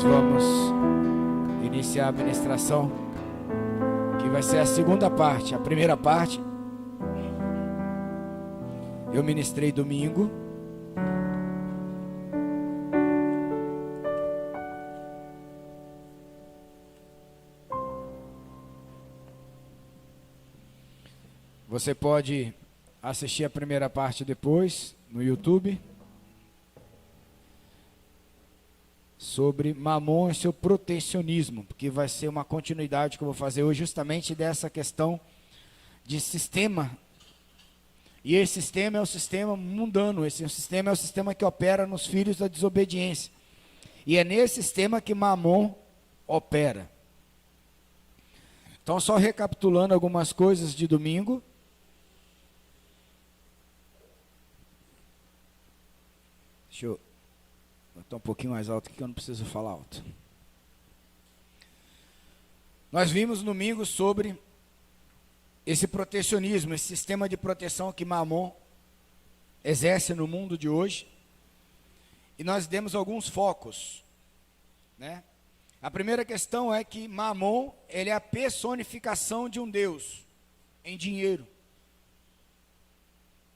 Vamos iniciar a ministração, que vai ser a segunda parte. A primeira parte eu ministrei domingo. Você pode assistir a primeira parte depois no YouTube, sobre Mamon e seu protecionismo, porque vai ser uma continuidade que eu vou fazer hoje, justamente dessa questão de sistema. E esse sistema é o sistema mundano, esse sistema é o sistema que opera nos filhos da desobediência. E é nesse sistema que Mamon opera. Então, só recapitulando algumas coisas de domingo. Deixa eu botar um pouquinho mais alto aqui, que eu não preciso falar alto. Nós vimos domingo sobre esse protecionismo, esse sistema de proteção que Mamon exerce no mundo de hoje. E nós demos alguns focos, né? A primeira questão é que Mamon, ele é a personificação de um Deus em dinheiro.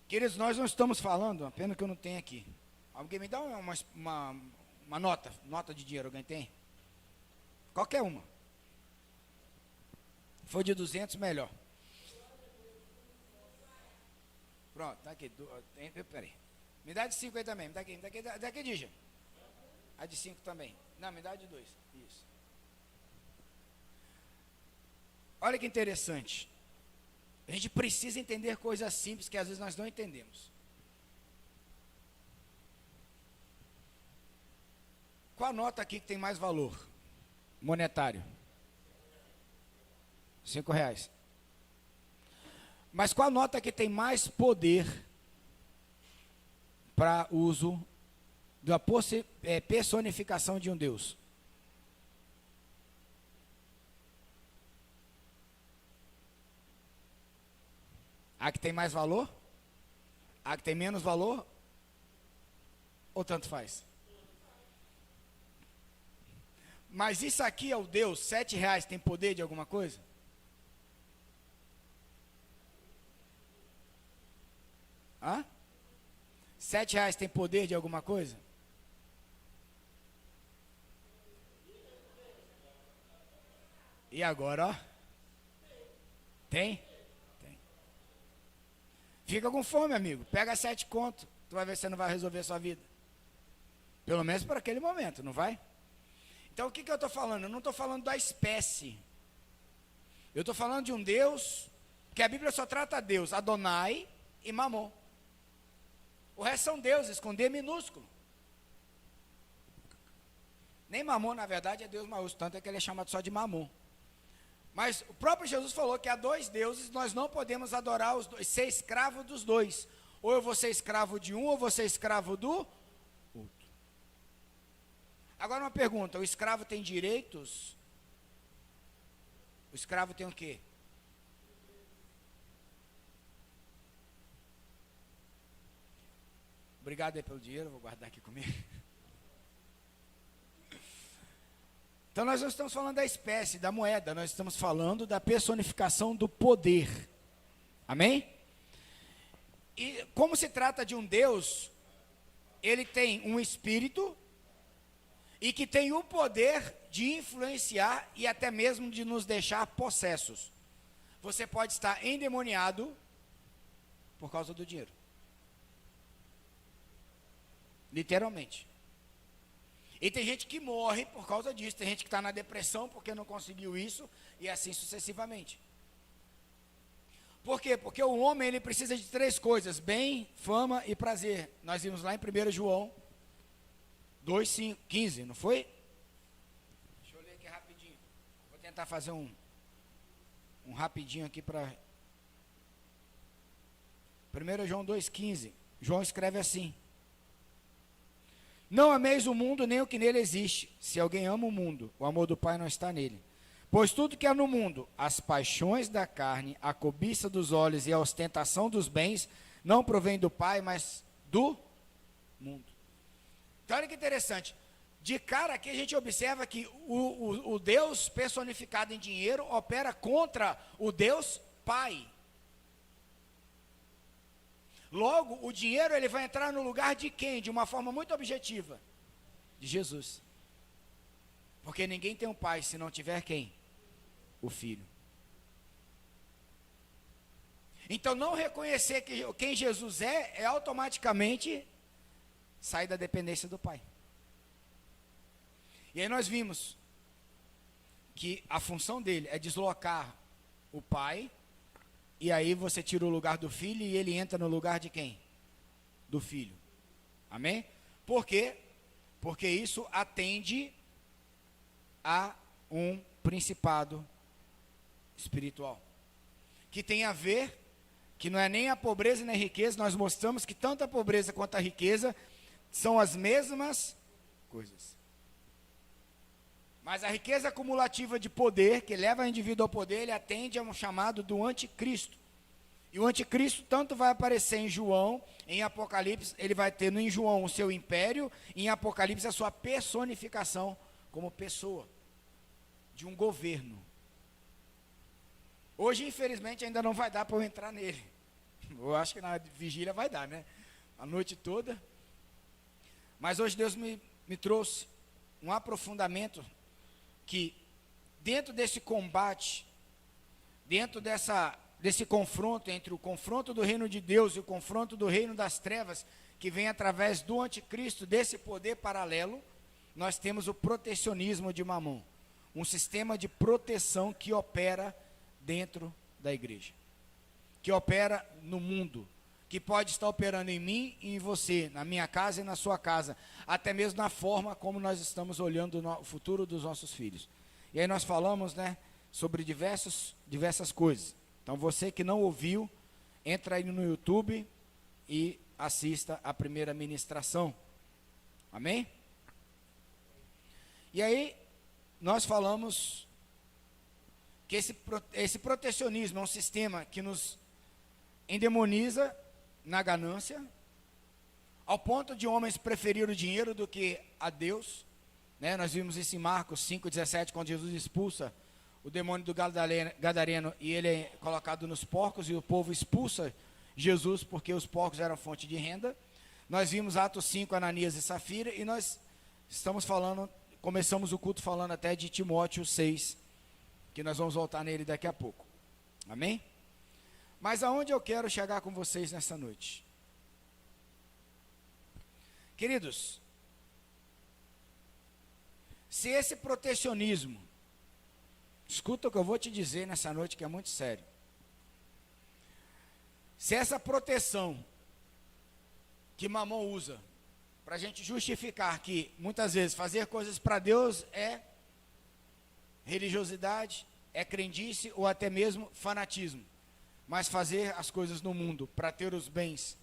Queridos, nós não estamos falando, uma pena que eu não tenho aqui. Alguém me dá uma nota de dinheiro, alguém tem? Qualquer uma. Se for de 200, melhor. Pronto, tá aqui. Peraí. Me dá de 5 aí também, me dá aqui, Dija. A de 5 também. Não, me dá de 2. Isso. Olha que interessante. A gente precisa entender coisas simples que às vezes nós não entendemos. Qual a nota aqui que tem mais valor monetário? R$5. Mas qual a nota que tem mais poder para uso da personificação de um Deus? A que tem mais valor? A que tem menos valor? Ou tanto faz? Mas isso aqui é o Deus, R$7 tem poder de alguma coisa? Hã? R$7 tem poder de alguma coisa? E agora, ó? Tem? Tem. Fica com fome, amigo. Pega 7 conto. Tu vai ver se você não vai resolver a sua vida. Pelo menos por aquele momento, não vai? Então, o que eu estou falando? Eu não estou falando da espécie. Eu estou falando de um Deus, que a Bíblia só trata Deus, Adonai e Mamon. O resto são deuses, com D minúsculo. Nem Mamon, na verdade, é Deus maiúsculo, tanto é que ele é chamado só de Mamon. Mas o próprio Jesus falou que há 2 deuses, nós não podemos adorar os dois, ser escravo dos dois. Ou eu vou ser escravo de um, ou vou ser escravo do outro. Agora uma pergunta, o escravo tem direitos? O escravo tem o quê? Obrigado aí pelo dinheiro, vou guardar aqui comigo. Então nós não estamos falando da espécie, da moeda, nós estamos falando da personificação do poder. Amém? E como se trata de um Deus, ele tem um espírito e que tem o poder de influenciar e até mesmo de nos deixar possessos. Você pode estar endemoniado por causa do dinheiro. Literalmente. E tem gente que morre por causa disso, tem gente que está na depressão porque não conseguiu isso, e assim sucessivamente. Por quê? Porque o homem ele precisa de 3 coisas, bem, fama e prazer. Nós vimos lá em 1 João 2:15, não foi? Deixa eu ler aqui rapidinho. Vou tentar fazer um rapidinho aqui para... 1 João 2:15. João escreve assim: não ameis o mundo nem o que nele existe. Se alguém ama o mundo, o amor do Pai não está nele. Pois tudo que há no mundo, as paixões da carne, a cobiça dos olhos e a ostentação dos bens, não provém do Pai, mas do mundo. Então olha que interessante. De cara aqui a gente observa que o Deus personificado em dinheiro opera contra o Deus Pai. Logo, o dinheiro ele vai entrar no lugar de quem? De uma forma muito objetiva. De Jesus. Porque ninguém tem um pai se não tiver quem? O filho. Então não reconhecer quem Jesus é automaticamente sair da dependência do pai. E aí nós vimos que a função dele é deslocar o pai, e aí você tira o lugar do filho e ele entra no lugar de quem? Do filho. Amém? Por quê? Porque isso atende a um principado espiritual. Que tem a ver, que não é nem a pobreza nem a riqueza, nós mostramos que tanto a pobreza quanto a riqueza são as mesmas coisas. Mas a riqueza acumulativa de poder, que leva o indivíduo ao poder, ele atende a um chamado do anticristo. E o anticristo tanto vai aparecer em João, em Apocalipse, ele vai ter em João o seu império, e em Apocalipse a sua personificação como pessoa, de um governo. Hoje, infelizmente, ainda não vai dar para eu entrar nele. Eu acho que na vigília vai dar, né? A noite toda. Mas hoje Deus me trouxe um aprofundamento que dentro desse combate, dentro desse confronto entre o confronto do reino de Deus e o confronto do reino das trevas, que vem através do anticristo, desse poder paralelo, nós temos o protecionismo de Mamon, um sistema de proteção que opera dentro da igreja, que opera no mundo, que pode estar operando em mim e em você, na minha casa e na sua casa, até mesmo na forma como nós estamos olhando o futuro dos nossos filhos. E aí nós falamos, né, sobre diversas coisas. Então você que não ouviu, entra aí no YouTube e assista a primeira ministração. Amém? E aí nós falamos que esse protecionismo é um sistema que nos endemoniza na ganância, ao ponto de homens preferir o dinheiro do que a Deus, né? Nós vimos isso em Marcos 5,17, quando Jesus expulsa o demônio do gadareno e ele é colocado nos porcos e o povo expulsa Jesus porque os porcos eram fonte de renda. Nós vimos Atos 5, Ananias e Safira, e nós começamos o culto falando até de Timóteo 6, que nós vamos voltar nele daqui a pouco. Amém? Mas aonde eu quero chegar com vocês nessa noite? Queridos, se esse protecionismo, escuta o que eu vou te dizer nessa noite que é muito sério. Se essa proteção que Mamon usa para a gente justificar que muitas vezes fazer coisas para Deus é religiosidade, é crendice ou até mesmo fanatismo, mas fazer as coisas no mundo para ter os bens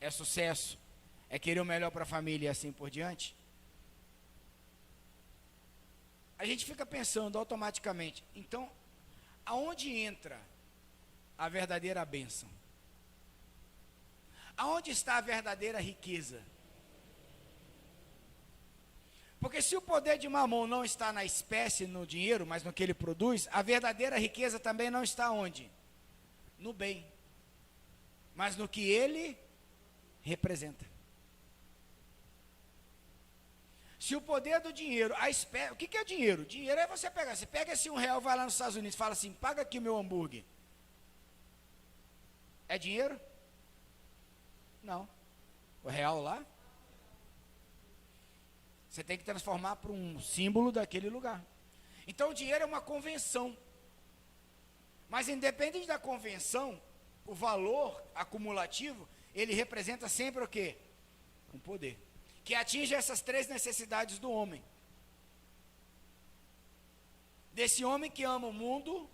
é sucesso, é querer o melhor para a família e assim por diante, a gente fica pensando automaticamente, então, aonde entra a verdadeira bênção? Aonde está a verdadeira riqueza? Porque se o poder de Mamon não está na espécie, no dinheiro, mas no que ele produz, a verdadeira riqueza também não está onde? No bem, mas no que ele representa. Se o poder do dinheiro, o que é dinheiro? Dinheiro é você pega esse R$1, vai lá nos Estados Unidos e fala assim, paga aqui o meu hambúrguer. É dinheiro? Não. O real lá? Você tem que transformar para um símbolo daquele lugar. Então o dinheiro é uma convenção. Mas independente da convenção, o valor acumulativo, ele representa sempre o quê? Um poder. Que atinge essas três necessidades do homem. Desse homem que ama o mundo,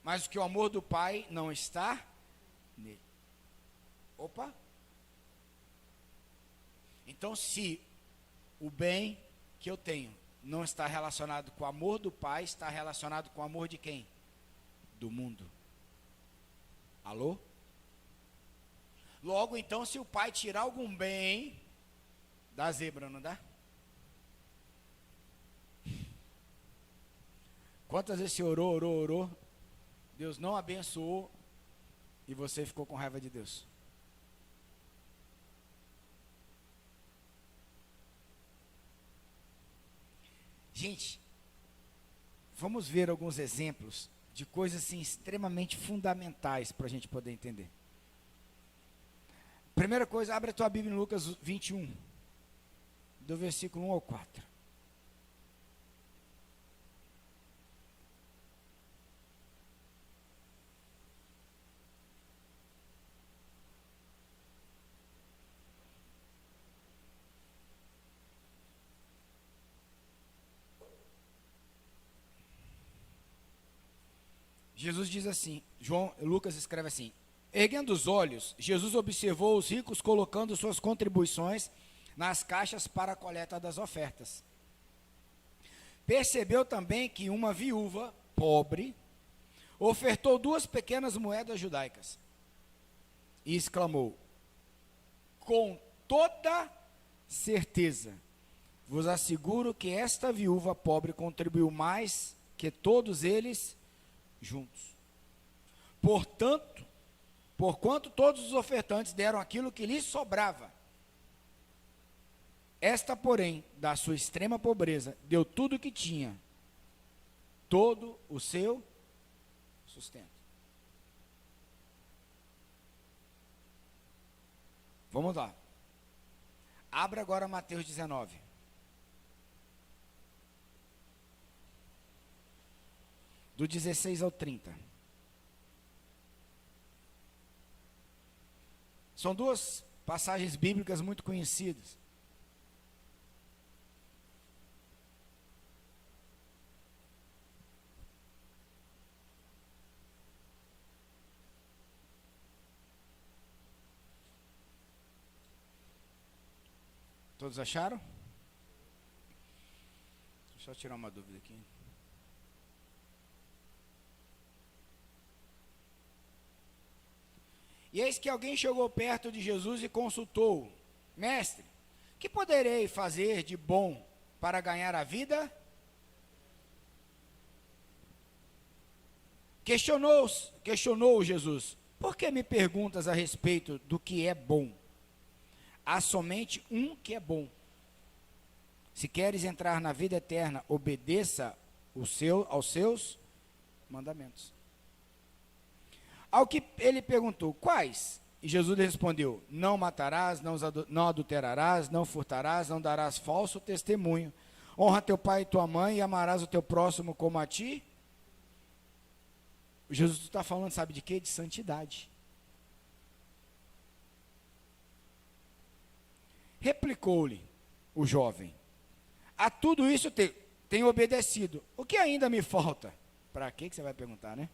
mas que o amor do Pai não está nele. Opa! Então, se o bem que eu tenho não está relacionado com o amor do Pai, está relacionado com o amor de quem? Do mundo. Alô? Logo, então, se o Pai tirar algum bem, dá zebra, não dá? Quantas vezes você orou, orou, orou, Deus não abençoou e você ficou com raiva de Deus? Gente, vamos ver alguns exemplos de coisas assim, extremamente fundamentais para a gente poder entender. Primeira coisa, abre a tua Bíblia em Lucas 21, do versículo 1 ao 4. Jesus diz assim, Lucas escreve assim: erguendo os olhos, Jesus observou os ricos colocando suas contribuições nas caixas para a coleta das ofertas. Percebeu também que uma viúva pobre ofertou 2 pequenas moedas judaicas e exclamou: com toda certeza, vos asseguro que esta viúva pobre contribuiu mais que todos eles juntos. Porquanto todos os ofertantes deram aquilo que lhes sobrava, esta, porém, da sua extrema pobreza, deu tudo o que tinha, todo o seu sustento. Vamos lá. Abra agora Mateus 19. Do 16 ao 30. São 2 passagens bíblicas muito conhecidas. Todos acharam? Deixa eu só tirar uma dúvida aqui. E eis que alguém chegou perto de Jesus e consultou: mestre, que poderei fazer de bom para ganhar a vida? Questionou Jesus: por que me perguntas a respeito do que é bom? Há somente um que é bom. Se queres entrar na vida eterna, obedeça aos seus mandamentos. Ao que ele perguntou: quais? E Jesus respondeu: não matarás, não adulterarás, não furtarás, não darás falso testemunho, honra teu pai e tua mãe e amarás o teu próximo como a ti. Jesus está falando, sabe de quê? De santidade. Replicou-lhe o jovem: a tudo isso tenho obedecido, o que ainda me falta? Para que você vai perguntar, né?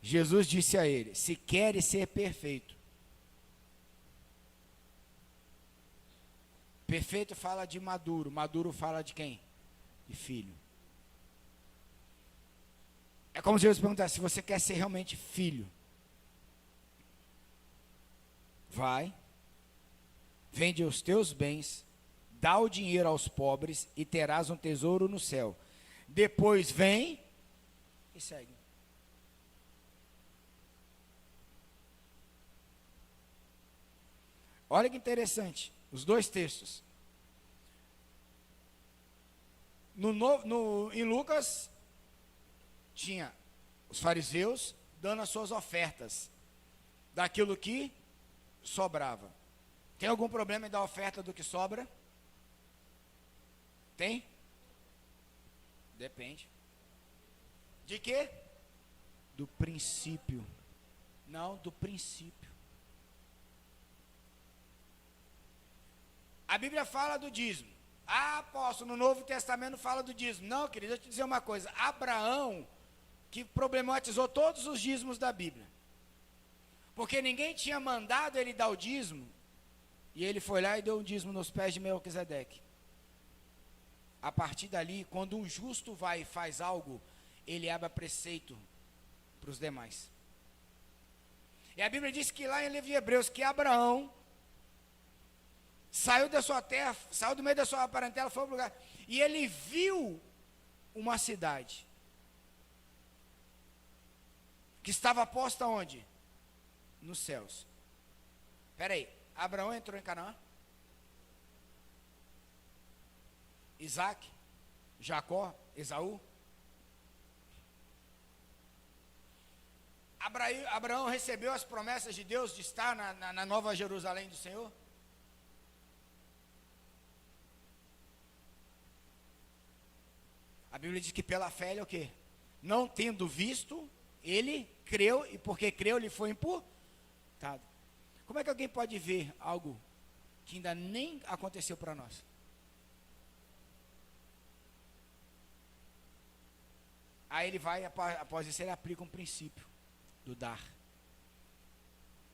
Jesus disse a ele: se queres ser perfeito. Perfeito fala de maduro, maduro fala de quem? De filho. É como se Jesus perguntasse: se você quer ser realmente filho, vai, vende os teus bens, dá o dinheiro aos pobres e terás um tesouro no céu. Depois vem e segue. Olha que interessante, os 2 textos. Em Lucas, tinha os fariseus dando as suas ofertas, daquilo que sobrava. Tem algum problema em dar oferta do que sobra? Tem? Depende. De quê? Do princípio. Não, do princípio. A Bíblia fala do dízimo. Ah, apóstolo, no Novo Testamento fala do dízimo. Não, querido, deixa eu te dizer uma coisa. Abraão, que problematizou todos os dízimos da Bíblia. Porque ninguém tinha mandado ele dar o dízimo, e ele foi lá e deu um dízimo nos pés de Melquisedeque. A partir dali, quando um justo vai e faz algo, ele abre preceito para os demais. E a Bíblia diz que lá em livro de Hebreus, que Abraão saiu da sua terra, saiu do meio da sua parentela, foi para o lugar, e ele viu uma cidade que estava posta onde? Nos céus. Espera aí, Abraão entrou em Canaã? Isaac? Jacó? Esaú? Abraão recebeu as promessas de Deus de estar na Nova Jerusalém do Senhor? A Bíblia diz que pela fé ele é o quê? Não tendo visto, ele creu, e porque creu, ele foi imputado. Como é que alguém pode ver algo que ainda nem aconteceu para nós? Aí ele vai, após isso ele aplica um princípio do dar.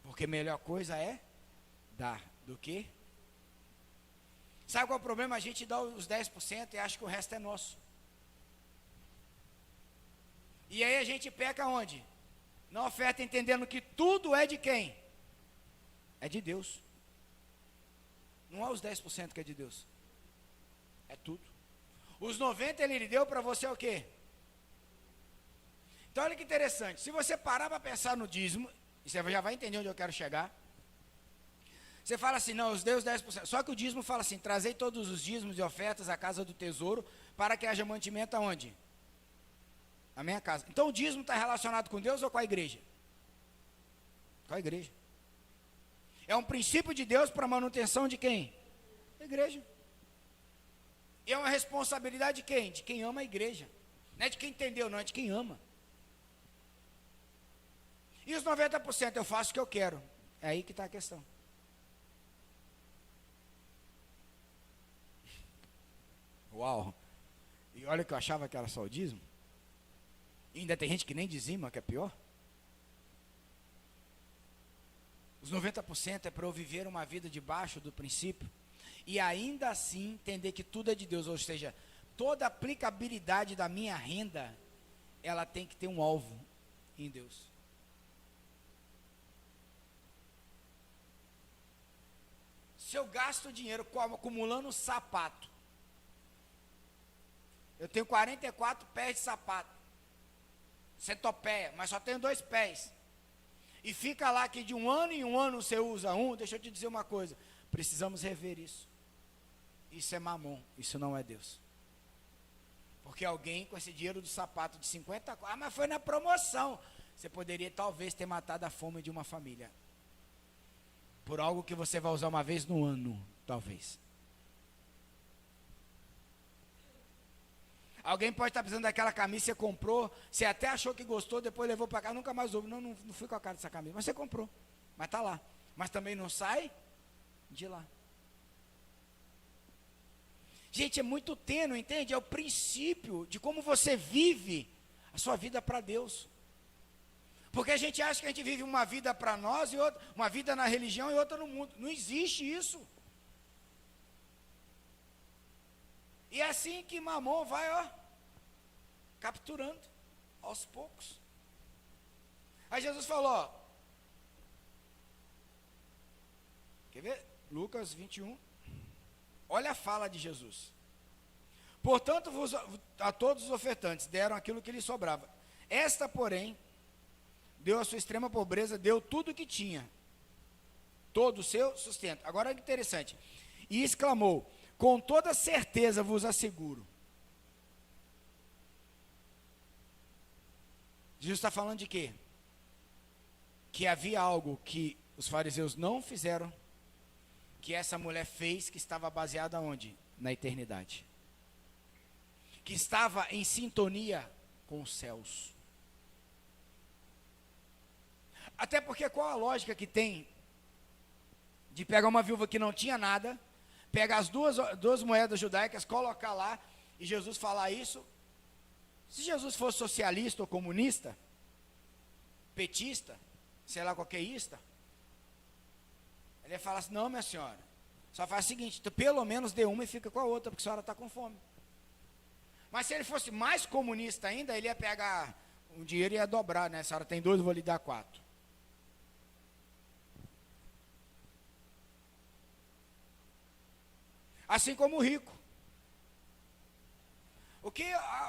Porque a melhor coisa é dar do que? Sabe qual é o problema? A gente dá os 10% e acha que o resto é nosso. E aí a gente peca onde? Na oferta, entendendo que tudo é de quem? É de Deus. Não é os 10% que é de Deus. É tudo. Os 90% ele deu para você o quê? Então olha que interessante. Se você parar para pensar no dízimo, e você já vai entender onde eu quero chegar. Você fala assim, não, os deu os 10%. Só que o dízimo fala assim, trazei todos os dízimos e ofertas à casa do tesouro, para que haja mantimento aonde? Na minha casa. Então o dízimo está relacionado com Deus ou com a igreja? Com a igreja. É um princípio de Deus para a manutenção de quem? Da igreja. E é uma responsabilidade de quem? De quem ama a igreja. Não é de quem entendeu, não, é de quem ama. E os 90% eu faço o que eu quero. É aí que está a questão. Uau! E olha que eu achava que era só o dízimo. E ainda tem gente que nem dizima, que é pior. Os 90% é para eu viver uma vida debaixo do princípio. E ainda assim entender que tudo é de Deus. Ou seja, toda a aplicabilidade da minha renda, ela tem que ter um alvo em Deus. Se eu gasto dinheiro acumulando sapato, eu tenho 44 pés de sapato, centopeia, mas só tenho 2 pés, e fica lá que de um ano em um ano você usa um, deixa eu te dizer uma coisa, precisamos rever isso. Isso é mamon, isso não é Deus. Porque alguém com esse dinheiro do sapato de 50, mas foi na promoção, você poderia talvez ter matado a fome de uma família, por algo que você vai usar uma vez no ano, talvez. Alguém pode estar precisando daquela camisa, você comprou, você até achou que gostou, depois levou para cá, nunca mais ouve. Não fui com a cara dessa camisa, mas você comprou, mas está lá. Mas também não sai de lá. Gente, é muito tênue, entende? É o princípio de como você vive a sua vida para Deus. Porque a gente acha que a gente vive uma vida para nós, e outra, uma vida na religião e outra no mundo. Não existe isso. E é assim que Mamon vai, capturando, aos poucos. Aí Jesus falou, quer ver? Lucas 21. Olha a fala de Jesus. Portanto, a todos os ofertantes deram aquilo que lhes sobrava. Esta, porém, deu a sua extrema pobreza, deu tudo o que tinha, todo o seu sustento. Agora é interessante. E exclamou, com toda certeza vos asseguro. Jesus está falando de quê? Que havia algo que os fariseus não fizeram, que essa mulher fez, que estava baseada onde? Na eternidade. Que estava em sintonia com os céus. Até porque qual a lógica que tem de pegar uma viúva que não tinha nada, pegar as duas moedas judaicas, colocar lá, e Jesus falar isso? Se Jesus fosse socialista ou comunista, petista, sei lá, qualquerista, ele ia falar assim, não, minha senhora, só faz o seguinte, tu pelo menos dê uma e fica com a outra, porque a senhora está com fome. Mas se ele fosse mais comunista ainda, ele ia pegar um dinheiro e ia dobrar, né? A senhora tem 2, eu vou lhe dar 4. Assim como o rico.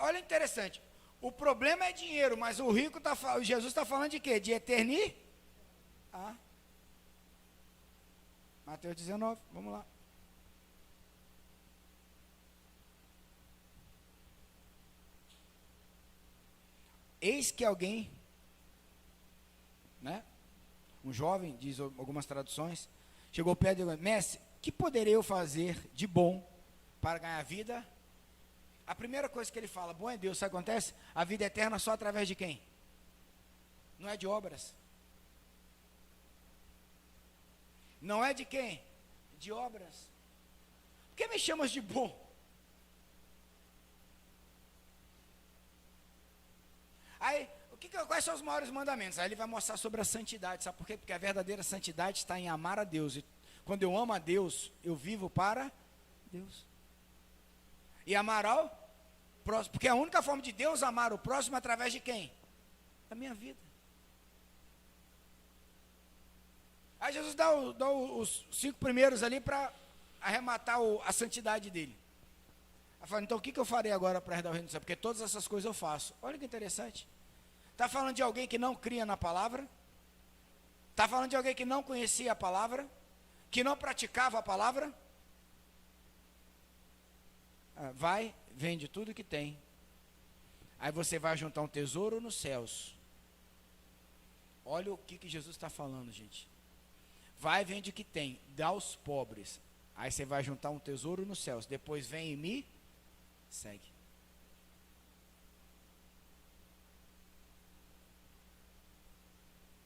Olha interessante, O problema é dinheiro, mas o rico Jesus está falando de quê? De eternidade. Mateus 19, vamos lá. Eis que alguém, né? Um jovem, diz algumas traduções, chegou perto e disse: mestre, que poderei eu fazer de bom para ganhar vida? A primeira coisa que ele fala, bom é Deus, sabe o que acontece? A vida eterna só através de quem? Não é de obras. Não é de quem? De obras. Por que me chamas de bom? Aí, quais são os maiores mandamentos? Aí ele vai mostrar sobre a santidade, sabe por quê? Porque a verdadeira santidade está em amar a Deus. E quando eu amo a Deus, eu vivo para Deus. E amar ao próximo, porque a única forma de Deus amar o próximo é através de quem? Da minha vida. Aí Jesus dá os 5 primeiros ali para arrematar a santidade dele. Aí fala, então o que eu farei agora para herdar o reino do céu? Porque todas essas coisas eu faço. Olha que interessante. Está falando de alguém que não cria na palavra. Está falando de alguém que não conhecia a palavra. Que não praticava a palavra. Vai, vende tudo que tem. Aí você vai juntar um tesouro nos céus. Olha o que Jesus está falando, gente. Vai, vende o que tem, dá aos pobres. Aí você vai juntar um tesouro nos céus. Depois vem e me segue.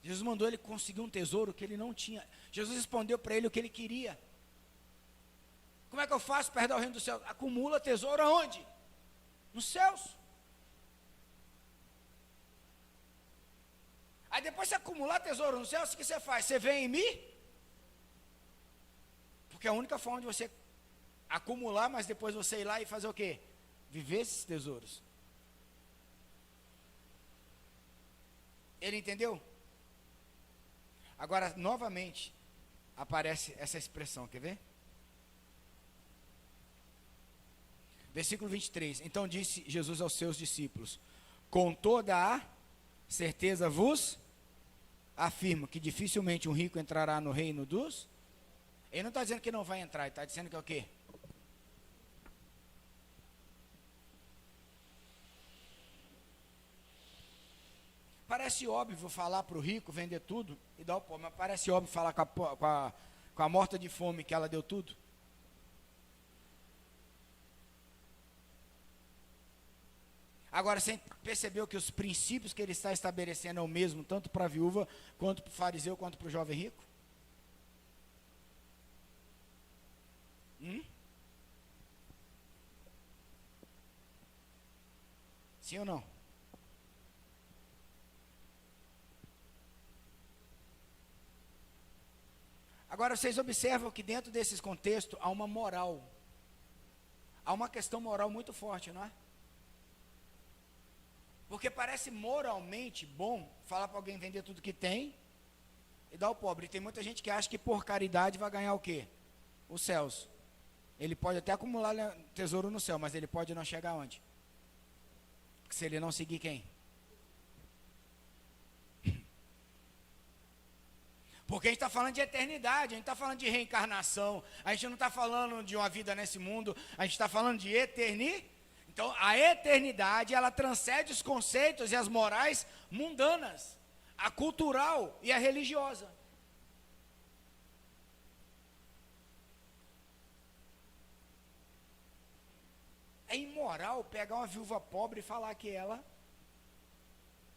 Jesus mandou ele conseguir um tesouro que ele não tinha. Jesus respondeu para ele o que ele queria. Como é que eu faço para herdar o reino do céu? Acumula tesouro aonde? Nos céus. Aí depois você acumular tesouro nos céus, o que você faz? Você vem em mim? Porque é a única forma de você acumular, mas depois você ir lá e fazer o quê? Viver esses tesouros. Ele entendeu? Agora, novamente, aparece essa expressão, quer ver? Versículo 23. Então disse Jesus aos seus discípulos: com toda a certeza vos afirmo que dificilmente um rico entrará no reino dos... Ele não está dizendo que não vai entrar, ele está dizendo que é o quê? Parece óbvio falar para o rico vender tudo e dar o pobre, mas parece óbvio falar com a morta de fome que ela deu tudo. Agora, você percebeu que os princípios que ele está estabelecendo é o mesmo, tanto para a viúva, quanto para o fariseu, quanto para o jovem rico? Sim ou não? Agora, vocês observam que dentro desses contextos há uma moral. Há uma questão moral muito forte, não é? Porque parece moralmente bom falar para alguém vender tudo que tem e dar ao pobre. E tem muita gente que acha que por caridade vai ganhar o quê? Os céus. Ele pode até acumular tesouro no céu, mas ele pode não chegar onde? Porque se ele não seguir quem? Porque a gente está falando de eternidade, a gente está falando de reencarnação, a gente não está falando de uma vida nesse mundo, a gente está falando de eternidade. Então, a eternidade, ela transcende os conceitos e as morais mundanas, a cultural e a religiosa. É imoral pegar uma viúva pobre e falar que ela...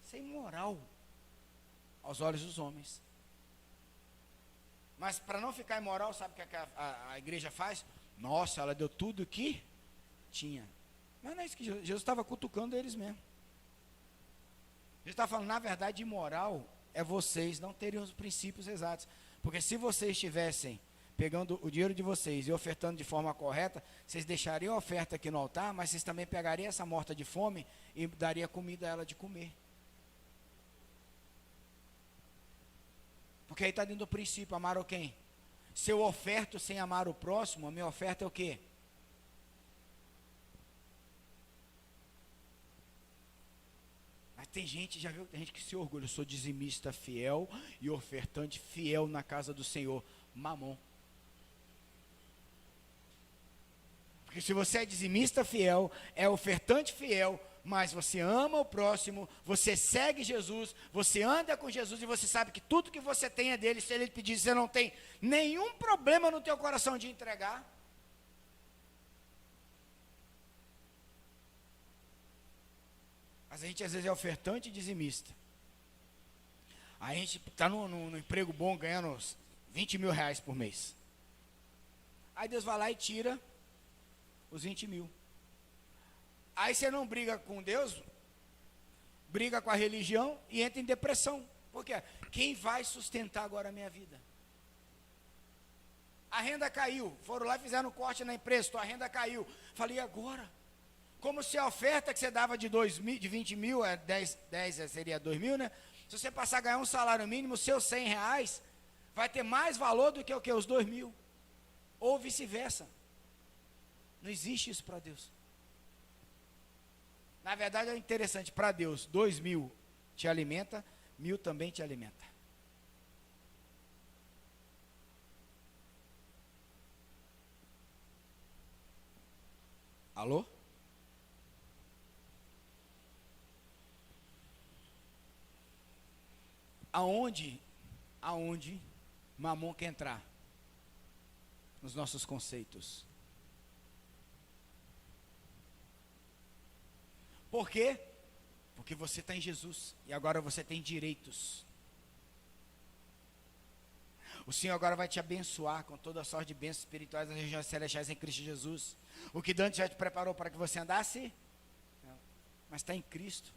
Isso é imoral aos olhos dos homens. Mas para não ficar imoral, sabe o que a igreja faz? Nossa, ela deu tudo que tinha. Mas não é isso que Jesus estava cutucando eles mesmo. Ele está falando, na verdade, imoral é vocês não terem os princípios exatos. Porque se vocês estivessem pegando o dinheiro de vocês e ofertando de forma correta, vocês deixariam a oferta aqui no altar, mas vocês também pegariam essa morta de fome e daria comida a ela de comer. Porque aí está dentro do princípio, amar o quem? Se eu oferto sem amar o próximo, a minha oferta é o quê? Mas tem gente, já viu, tem gente que se orgulha, eu sou dizimista fiel e ofertante fiel na casa do Senhor. Mamon. Porque se você é dizimista fiel, é ofertante fiel, mas você ama o próximo, você segue Jesus, você anda com Jesus e você sabe que tudo que você tem é dele. Se ele pedir, você não tem nenhum problema no teu coração de entregar. Mas a gente às vezes é ofertante e dizimista. A gente está no emprego bom, ganhando uns 20 mil reais por mês. Aí Deus vai lá e tira os 20 mil. Aí você não briga com Deus, briga com a religião e entra em depressão. Por quê? Quem vai sustentar agora a minha vida? A renda caiu, foram lá e fizeram um corte na empresa, tua renda caiu. Falei, agora? Como se a oferta que você dava de 20 mil, 10 seria 2 mil, né? Se você passar a ganhar um salário mínimo, seus 100 reais vai ter mais valor do que o que? Os 2 mil. Ou vice-versa. Não existe isso para Deus. Na verdade é interessante, para Deus, 2 mil te alimenta, 1.000 também te alimenta. Alô? Aonde Mamon quer entrar? Nos nossos conceitos. Por quê? Porque você está em Jesus e agora você tem direitos. O Senhor agora vai te abençoar com toda a sorte de bênçãos espirituais nas regiões celestiais em Cristo Jesus. O que Dante já te preparou para que você andasse? Não. Mas está em Cristo.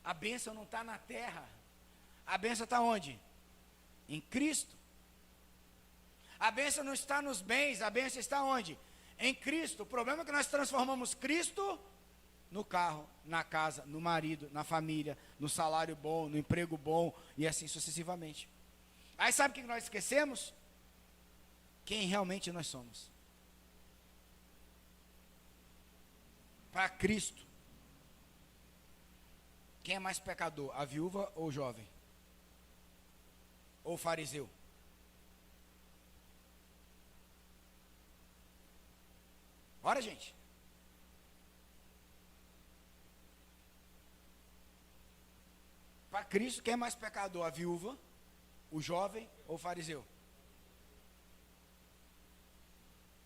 A bênção não está na terra. A bênção está onde? Em Cristo. A bênção não está nos bens, a bênção está onde? Em Cristo. O problema é que nós transformamos Cristo no carro, na casa, no marido, na família, no salário bom, no emprego bom e assim sucessivamente. Aí sabe o que nós esquecemos? Quem realmente nós somos. Para Cristo. Quem é mais pecador, a viúva ou o jovem? Ou o fariseu? Bora, gente. Para Cristo, quem é mais pecador? A viúva, o jovem ou o fariseu?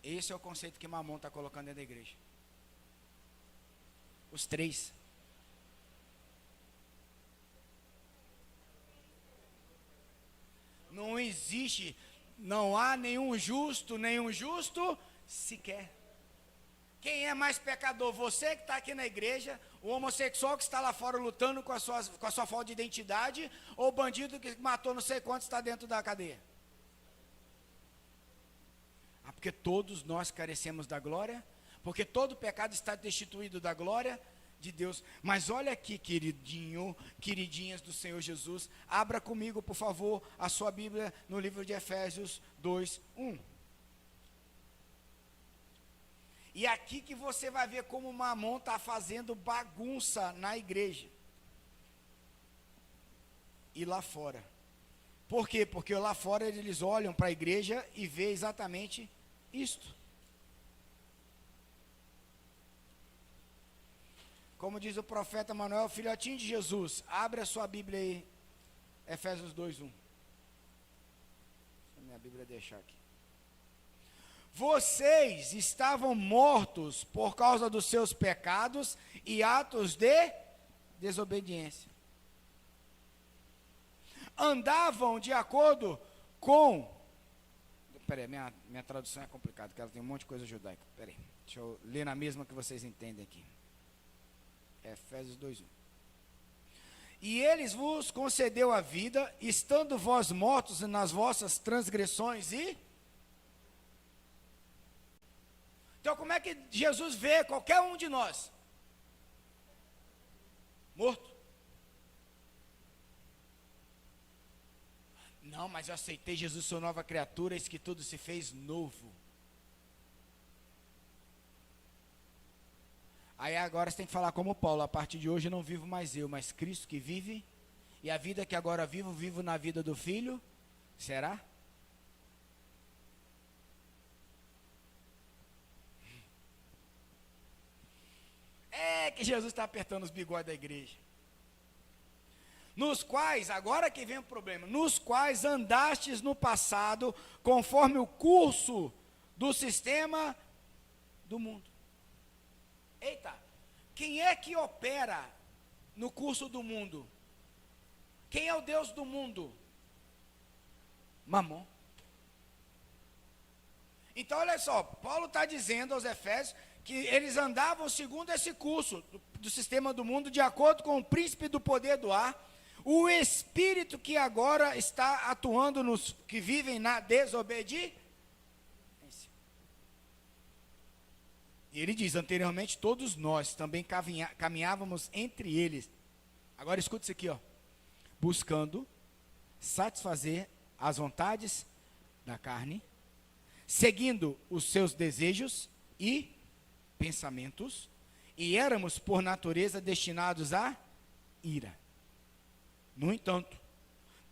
Esse é o conceito que Mamon está colocando dentro da igreja. Os três. Não existe, não há nenhum justo sequer. Quem é mais pecador? Você que está aqui na igreja, o homossexual que está lá fora lutando com a sua falta de identidade, ou o bandido que matou não sei quantos está dentro da cadeia? Porque todos nós carecemos da glória, porque todo pecado está destituído da glória de Deus. Mas olha aqui, queridinho, queridinhas do Senhor Jesus, abra comigo, por favor, a sua Bíblia no livro de Efésios 2:1. E aqui que você vai ver como Mamon está fazendo bagunça na igreja. E lá fora. Por quê? Porque lá fora eles olham para a igreja e vê exatamente isto. Como diz o profeta Manuel, filhotinho de Jesus, abre a sua Bíblia aí, Efésios 2:1. Deixa a minha Bíblia deixar aqui. Vocês estavam mortos por causa dos seus pecados e atos de desobediência. Andavam de acordo com... Peraí, minha tradução é complicada, porque ela tem um monte de coisa judaica. Peraí, deixa eu ler na mesma que vocês entendem aqui. Efésios 2:1. E eles vos concedeu a vida, estando vós mortos nas vossas transgressões e... Então como é que Jesus vê qualquer um de nós? Morto. Não, mas eu aceitei Jesus, sou nova criatura, eis que tudo se fez novo. Aí agora você tem que falar como Paulo: a partir de hoje não vivo mais eu, mas Cristo que vive, e a vida que agora vivo, vivo na vida do Filho. Será? É que Jesus está apertando os bigodes da igreja. Nos quais, agora que vem o problema, nos quais andastes no passado, conforme o curso do sistema do mundo. Eita, quem é que opera no curso do mundo? Quem é o Deus do mundo? Mamon. Então olha só, Paulo está dizendo aos Efésios que eles andavam segundo esse curso do sistema do mundo, de acordo com o príncipe do poder do ar, o espírito que agora está atuando nos que vivem na desobediência. E ele diz: anteriormente todos nós também caminhávamos entre eles. Agora escuta isso aqui, ó. Buscando satisfazer as vontades da carne, seguindo os seus desejos e pensamentos, e éramos por natureza destinados à ira. No entanto,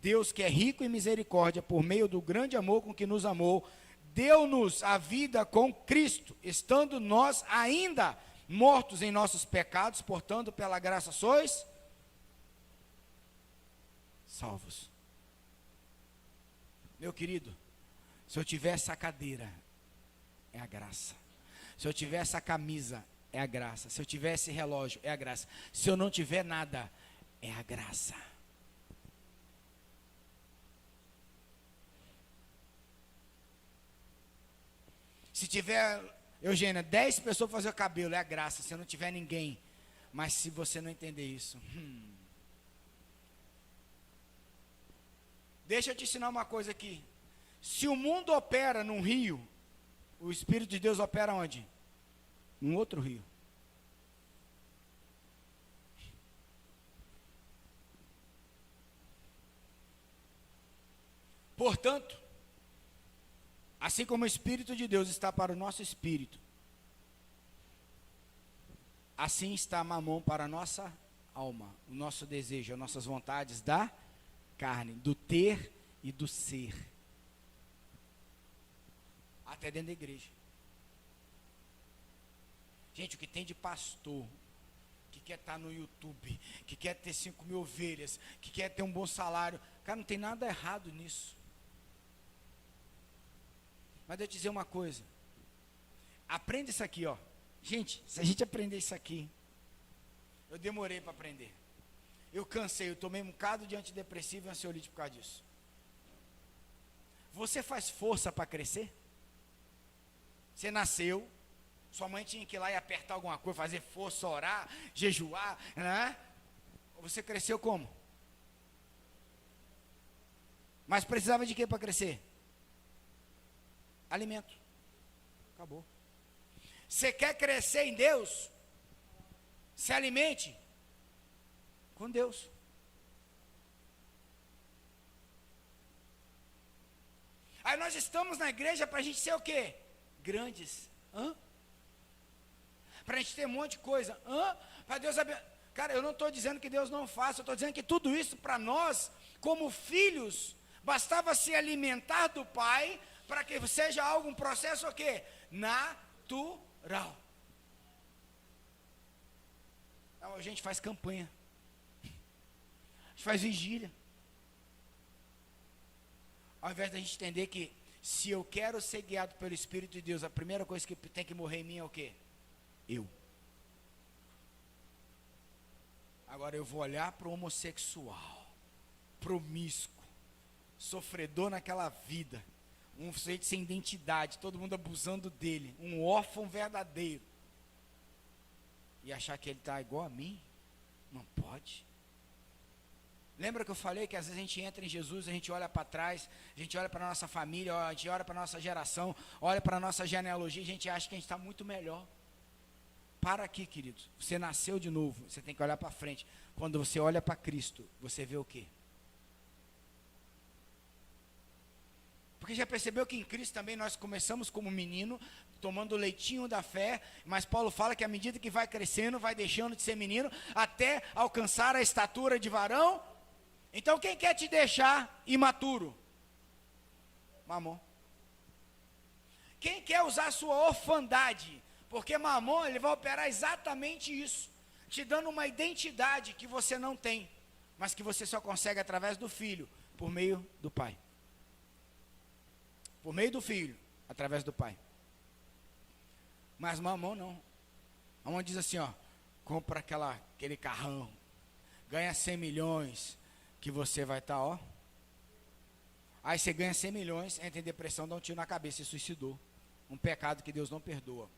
Deus, que é rico em misericórdia, por meio do grande amor com que nos amou, deu-nos a vida com Cristo, estando nós ainda mortos em nossos pecados, portanto, pela graça sois salvos. Meu querido, se eu tiver essa cadeira, é a graça. Se eu tiver essa camisa, é a graça. Se eu tiver esse relógio, é a graça. Se eu não tiver nada, é a graça. Se tiver, Eugênia, 10 pessoas para fazer o cabelo, é a graça. Se eu não tiver ninguém. Mas se você não entender isso, deixa eu te ensinar uma coisa aqui. Se o mundo opera num rio, o Espírito de Deus opera onde? Num outro rio. Portanto, assim como o Espírito de Deus está para o nosso espírito, assim está Mamon para a nossa alma, o nosso desejo, as nossas vontades da carne, do ter e do ser. Até dentro da igreja. Gente, o que tem de pastor, que quer estar no YouTube, que quer ter 5.000 ovelhas, que quer ter um bom salário, cara, não tem nada errado nisso. Mas deixa eu te dizer uma coisa. Aprenda isso aqui, ó. Gente, se a gente aprender isso aqui, eu demorei para aprender. Eu cansei, eu tomei um bocado de antidepressivo e ansiolítico por causa disso. Você faz força para crescer? Você nasceu, sua mãe tinha que ir lá e apertar alguma coisa, fazer força, orar, jejuar, né? Você cresceu como? Mas precisava de quê para crescer? Alimento. Acabou. Você quer crescer em Deus? Se alimente com Deus. Aí nós estamos na igreja para a gente ser o quê? Grandes. Para a gente ter um monte de coisa. Para Deus abençoar. Cara, eu não estou dizendo que Deus não faça, eu estou dizendo que tudo isso para nós, como filhos, bastava se alimentar do Pai, para que seja algo, um processo o quê? Natural. Então, a gente faz campanha. A gente faz vigília. Ao invés da gente entender que, se eu quero ser guiado pelo Espírito de Deus, a primeira coisa que tem que morrer em mim é o quê? Eu. Agora eu vou olhar para o homossexual, promíscuo, sofredor naquela vida, um sujeito sem identidade, todo mundo abusando dele, um órfão verdadeiro, e achar que ele está igual a mim? Não pode. Lembra que eu falei que às vezes a gente entra em Jesus, a gente olha para trás, a gente olha para a nossa família, a gente olha para a nossa geração, olha para a nossa genealogia, a gente acha que a gente está muito melhor. Para aqui, querido. Você nasceu de novo, você tem que olhar para frente. Quando você olha para Cristo, você vê o quê? Porque já percebeu que em Cristo também nós começamos como menino, tomando o leitinho da fé, mas Paulo fala que à medida que vai crescendo, vai deixando de ser menino, até alcançar a estatura de varão. Então quem quer te deixar imaturo? Mamon. Quem quer usar a sua orfandade? Porque Mamon, ele vai operar exatamente isso, te dando uma identidade que você não tem, mas que você só consegue através do filho, por meio do pai. Por meio do filho, através do pai. Mas Mamon não. Mamon diz assim, ó, compra aquele carrão, ganha 100 milhões, que você vai estar, ó. Aí você ganha 100 milhões, entra em depressão, dá um tiro na cabeça e suicidou. Um pecado que Deus não perdoa.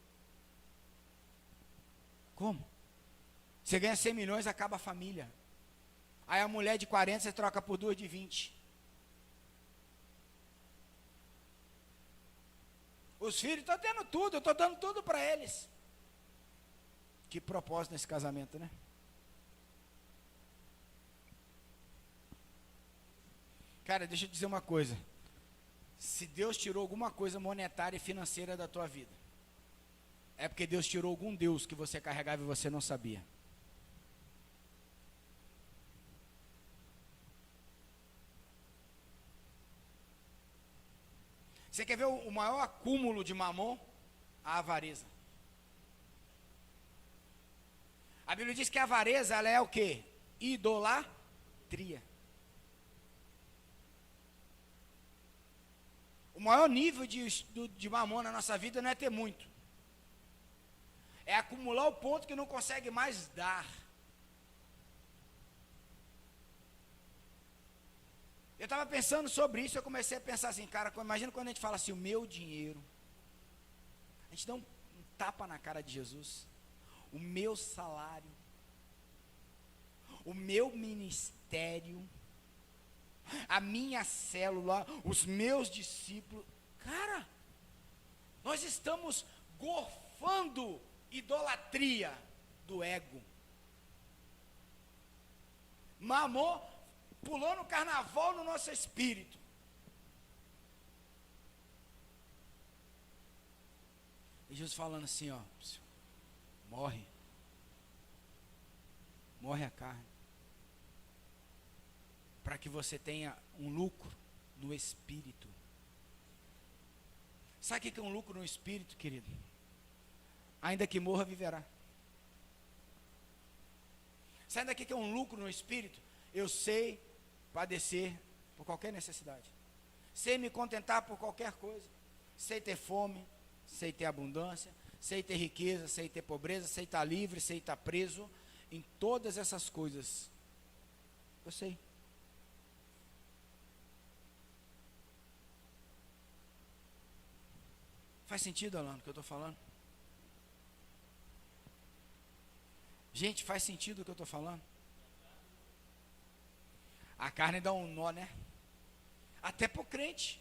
Como? Você ganha 100 milhões, acaba a família. Aí a mulher de 40 você troca por duas de 20. Os filhos estão tendo tudo, eu estou dando tudo para eles. Que propósito nesse casamento, né? Cara, deixa eu dizer uma coisa. Se Deus tirou alguma coisa monetária e financeira da tua vida, é porque Deus tirou algum Deus que você carregava e você não sabia. Você quer ver o maior acúmulo de Mamon? A avareza. A Bíblia diz que a avareza, ela é o quê? Idolatria. O maior nível de Mamon na nossa vida não é ter muito. É acumular o ponto que não consegue mais dar. Eu estava pensando sobre isso, eu comecei a pensar assim, cara, imagina quando a gente fala assim, o meu dinheiro. A gente dá um tapa na cara de Jesus. O meu salário. O meu ministério. A minha célula. Os meus discípulos. Cara, nós estamos gorfando idolatria do ego. Mamon pulando o carnaval no nosso espírito. E Jesus falando assim, ó, morre. Morre a carne. Para que você tenha um lucro no espírito. Sabe o que é um lucro no espírito, querido? Ainda que morra, viverá. Sabe o que é um lucro no espírito? Eu sei padecer por qualquer necessidade. Sei me contentar por qualquer coisa. Sei ter fome, sei ter abundância, sei ter riqueza, sei ter pobreza, sei estar livre, sei estar preso. Em todas essas coisas, eu sei. Faz sentido, Alano, o que eu estou falando? Gente, faz sentido o que eu estou falando? A carne dá um nó, né? Até para o crente.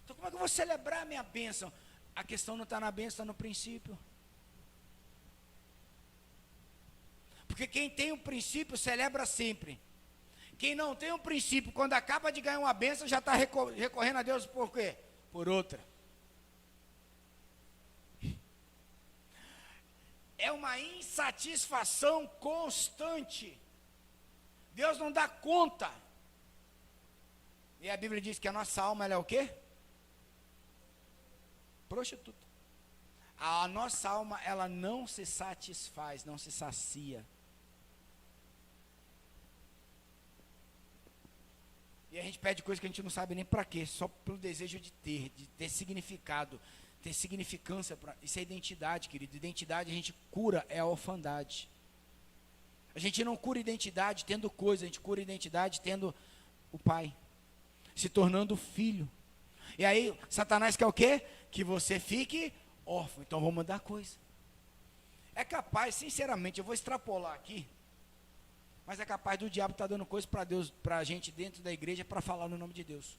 Então como é que eu vou celebrar a minha bênção? A questão não está na bênção, está no princípio. Porque quem tem um princípio celebra sempre. Quem não tem um princípio, quando acaba de ganhar uma bênção, já está recorrendo a Deus por quê? Por outra. É uma insatisfação constante. Deus não dá conta. E a Bíblia diz que a nossa alma, ela é o quê? Prostituta. A nossa alma, ela não se satisfaz, não se sacia. E a gente pede coisa que a gente não sabe nem para quê, só pelo desejo de ter significado, ter significância. Isso é identidade, querido. Identidade a gente cura, é a orfandade. A gente não cura identidade tendo coisa, a gente cura identidade tendo o pai, se tornando filho. E aí, Satanás quer o quê? Que você fique órfão. Então vamos dar coisa. É capaz, sinceramente, eu vou extrapolar aqui, mas é capaz do diabo estar dando coisa para Deus, para a gente dentro da igreja, para falar no nome de Deus.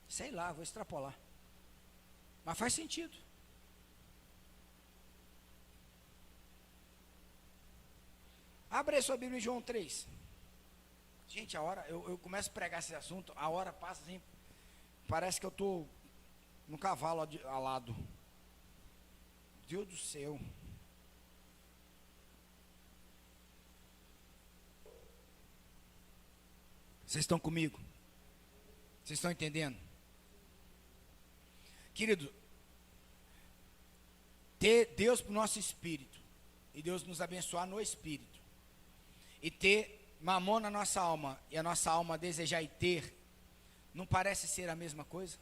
Sei lá, vou extrapolar. Mas faz sentido. Abre aí sua Bíblia em João 3. Gente, a hora, eu começo a pregar esse assunto, a hora passa assim, parece que eu estou no cavalo alado. Deus do céu. Vocês estão comigo? Vocês estão entendendo? Querido, ter Deus para o nosso espírito, e Deus nos abençoar no espírito, e ter mamon na nossa alma, e a nossa alma desejar e ter, não parece ser a mesma coisa?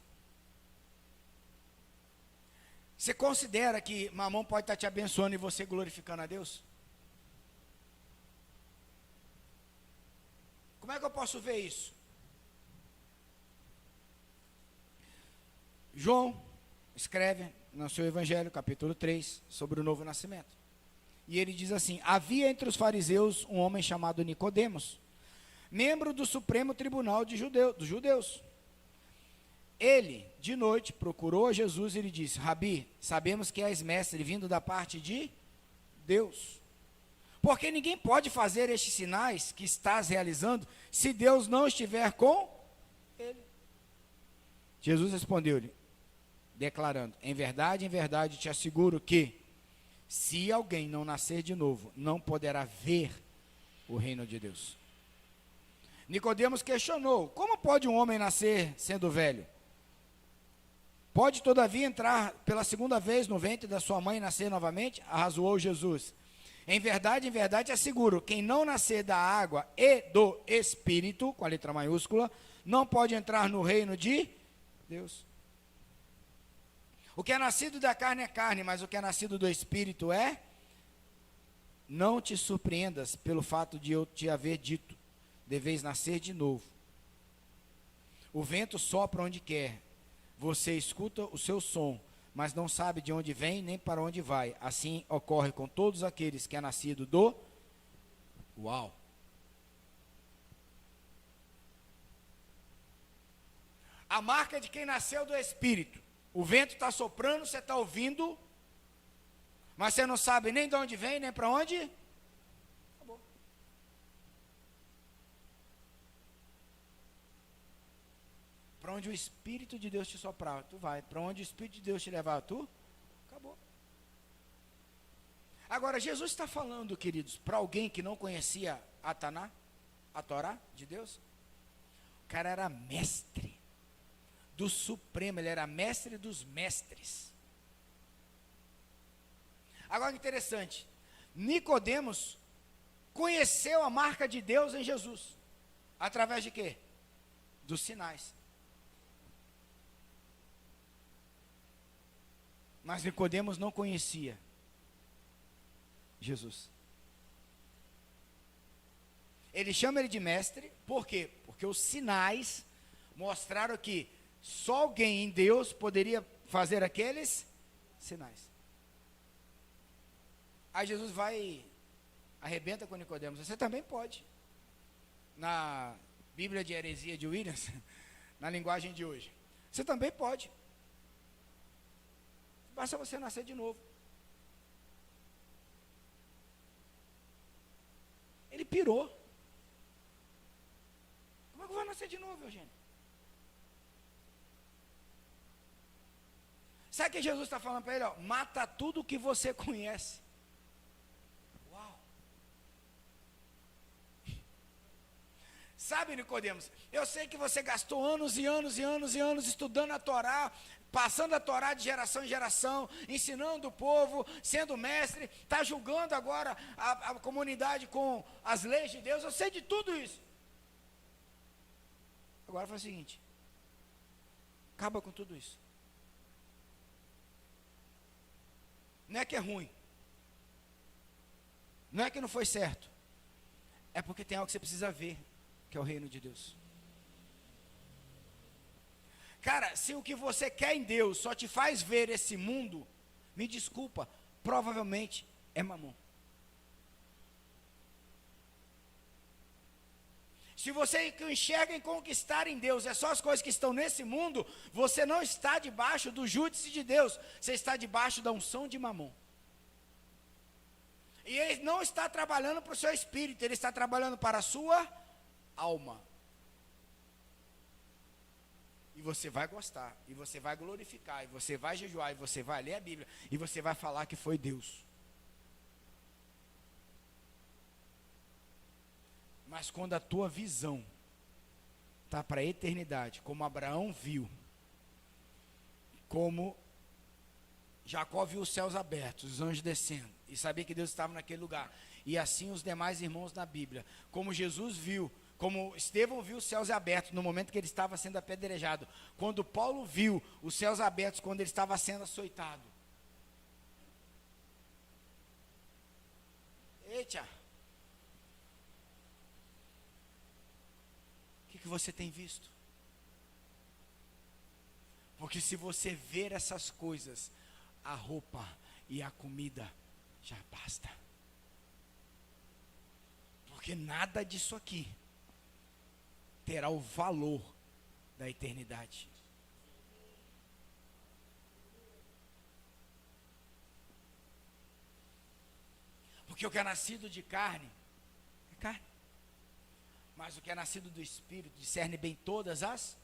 Você considera que mamon pode estar te abençoando e você glorificando a Deus? Como é que eu posso ver isso? João escreve no seu Evangelho, capítulo 3, sobre o novo nascimento. E ele diz assim: havia entre os fariseus um homem chamado Nicodemos, membro do Supremo Tribunal dos Judeus. Ele, de noite, procurou a Jesus e lhe disse: Rabi, sabemos que és mestre vindo da parte de Deus. Porque ninguém pode fazer estes sinais que estás realizando se Deus não estiver com ele. Jesus respondeu-lhe, declarando: em verdade te asseguro que, se alguém não nascer de novo, não poderá ver o reino de Deus. Nicodemos questionou: como pode um homem nascer sendo velho? Pode todavia entrar pela segunda vez no ventre da sua mãe e nascer novamente? Arrazoou Jesus: em verdade te asseguro, quem não nascer da água e do Espírito, com a letra maiúscula, não pode entrar no reino de Deus. O que é nascido da carne é carne, mas o que é nascido do Espírito é... Não te surpreendas pelo fato de eu te haver dito, deveis nascer de novo. O vento sopra onde quer, você escuta o seu som, mas não sabe de onde vem nem para onde vai. Assim ocorre com todos aqueles que é nascido do... Uau! A marca de quem nasceu do Espírito. O vento está soprando, você está ouvindo, mas você não sabe nem de onde vem, nem para onde. Acabou. Para onde o Espírito de Deus te soprar, tu vai. Para onde o Espírito de Deus te levar, tu, acabou. Agora, Jesus está falando, queridos, para alguém que não conhecia a Taná, a Torá de Deus. O cara era mestre do Supremo, ele era mestre dos mestres. Agora, interessante, Nicodemos conheceu a marca de Deus em Jesus, através de quê? Dos sinais. Mas Nicodemos não conhecia Jesus. Ele chama ele de mestre, por quê? Porque os sinais mostraram que só alguém em Deus poderia fazer aqueles sinais. Aí Jesus vai, arrebenta com Nicodemos. Você também pode. Na Bíblia de Heresia de Williams, na linguagem de hoje, você também pode. Basta você nascer de novo. Ele pirou. Como é que eu vou nascer de novo, Eugênio? Sabe o que Jesus está falando para ele? Ó, mata tudo que você conhece. Uau! Sabe, Nicodemos, eu sei que você gastou anos e anos e anos e anos estudando a Torá, passando a Torá de geração em geração, ensinando o povo, sendo mestre, está julgando agora a comunidade com as leis de Deus, eu sei de tudo isso. Agora faz o seguinte, acaba com tudo isso. Não é que é ruim, não é que não foi certo, é porque tem algo que você precisa ver, que é o reino de Deus. Cara, se o que você quer em Deus só te faz ver esse mundo, me desculpa, provavelmente é mamon. Se você enxerga em conquistar em Deus é só as coisas que estão nesse mundo, você não está debaixo do júdice de Deus, você está debaixo da unção de mamon. E ele não está trabalhando para o seu espírito, ele está trabalhando para a sua alma. E você vai gostar, e você vai glorificar, e você vai jejuar, e você vai ler a Bíblia, e você vai falar que foi Deus. Mas quando a tua visão está para a eternidade, como Abraão viu, como Jacó viu os céus abertos, os anjos descendo, e sabia que Deus estava naquele lugar, e assim os demais irmãos na Bíblia, como Jesus viu, como Estevão viu os céus abertos no momento que ele estava sendo apedrejado, quando Paulo viu os céus abertos quando ele estava sendo açoitado. Eita! O que você tem visto? Porque se você ver essas coisas, a roupa e a comida já basta. Porque nada disso aqui terá o valor da eternidade. Porque o que é nascido de carne, é carne. Mas o que é nascido do Espírito discerne bem todas as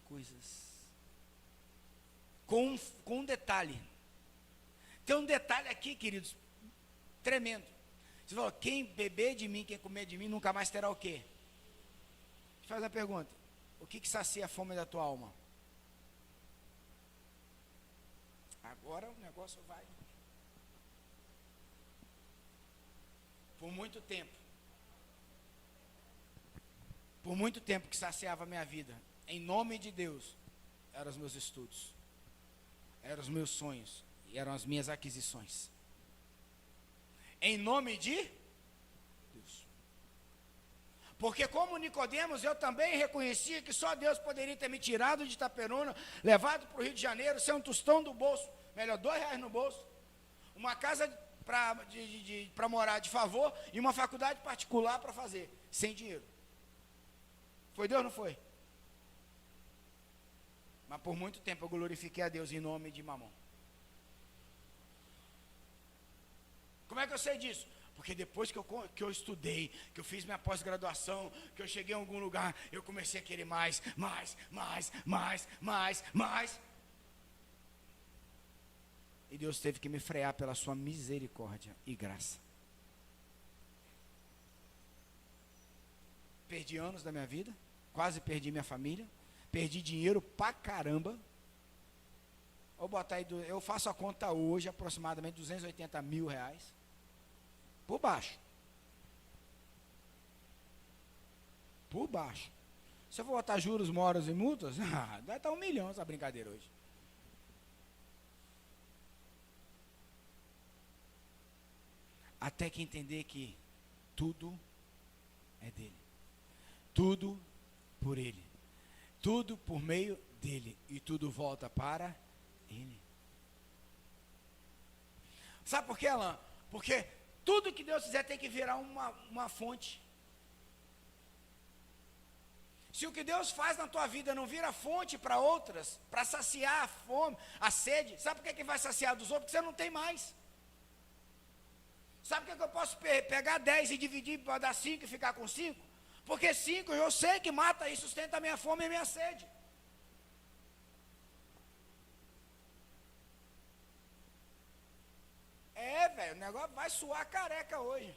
coisas. Com um detalhe. Tem um detalhe aqui, queridos, tremendo. Você falou, quem beber de mim, quem comer de mim, nunca mais terá o quê? Deixa eu fazer uma pergunta. O que sacia a fome da tua alma? Agora o negócio vai. Por muito tempo que saciava a minha vida, em nome de Deus, eram os meus estudos, eram os meus sonhos, e eram as minhas aquisições. Em nome de Deus. Porque como Nicodemos, eu também reconhecia que só Deus poderia ter me tirado de Itaperuna, levado para o Rio de Janeiro, ser um tostão do bolso, melhor, R$2 no bolso, uma casa para morar de favor e uma faculdade particular para fazer, sem dinheiro. Foi Deus ou não foi? Mas por muito tempo eu glorifiquei a Deus em nome de Mamon. Como é que eu sei disso? Porque depois que eu estudei, que eu fiz minha pós-graduação, que eu cheguei em algum lugar, eu comecei a querer mais. E Deus teve que me frear pela sua misericórdia e graça. Perdi anos da minha vida, quase perdi minha família, perdi dinheiro pra caramba. Vou botar aí, eu faço a conta hoje, aproximadamente R$280 mil. Por baixo. Por baixo. Se eu for botar juros, moros e multas, vai estar 1 milhão essa brincadeira hoje. Até que entender que tudo é dele. Tudo por ele. Tudo por meio dele. E tudo volta para ele. Sabe por quê, Alain? Porque tudo que Deus fizer tem que virar uma fonte. Se o que Deus faz na tua vida não vira fonte para outras, para saciar a fome, a sede, sabe por que vai saciar dos outros? Porque você não tem mais. Sabe por que eu posso pegar 10 e dividir para dar 5 e ficar com 5? Porque 5 eu sei que mata e sustenta a minha fome e a minha sede. Velho, o negócio vai suar careca hoje.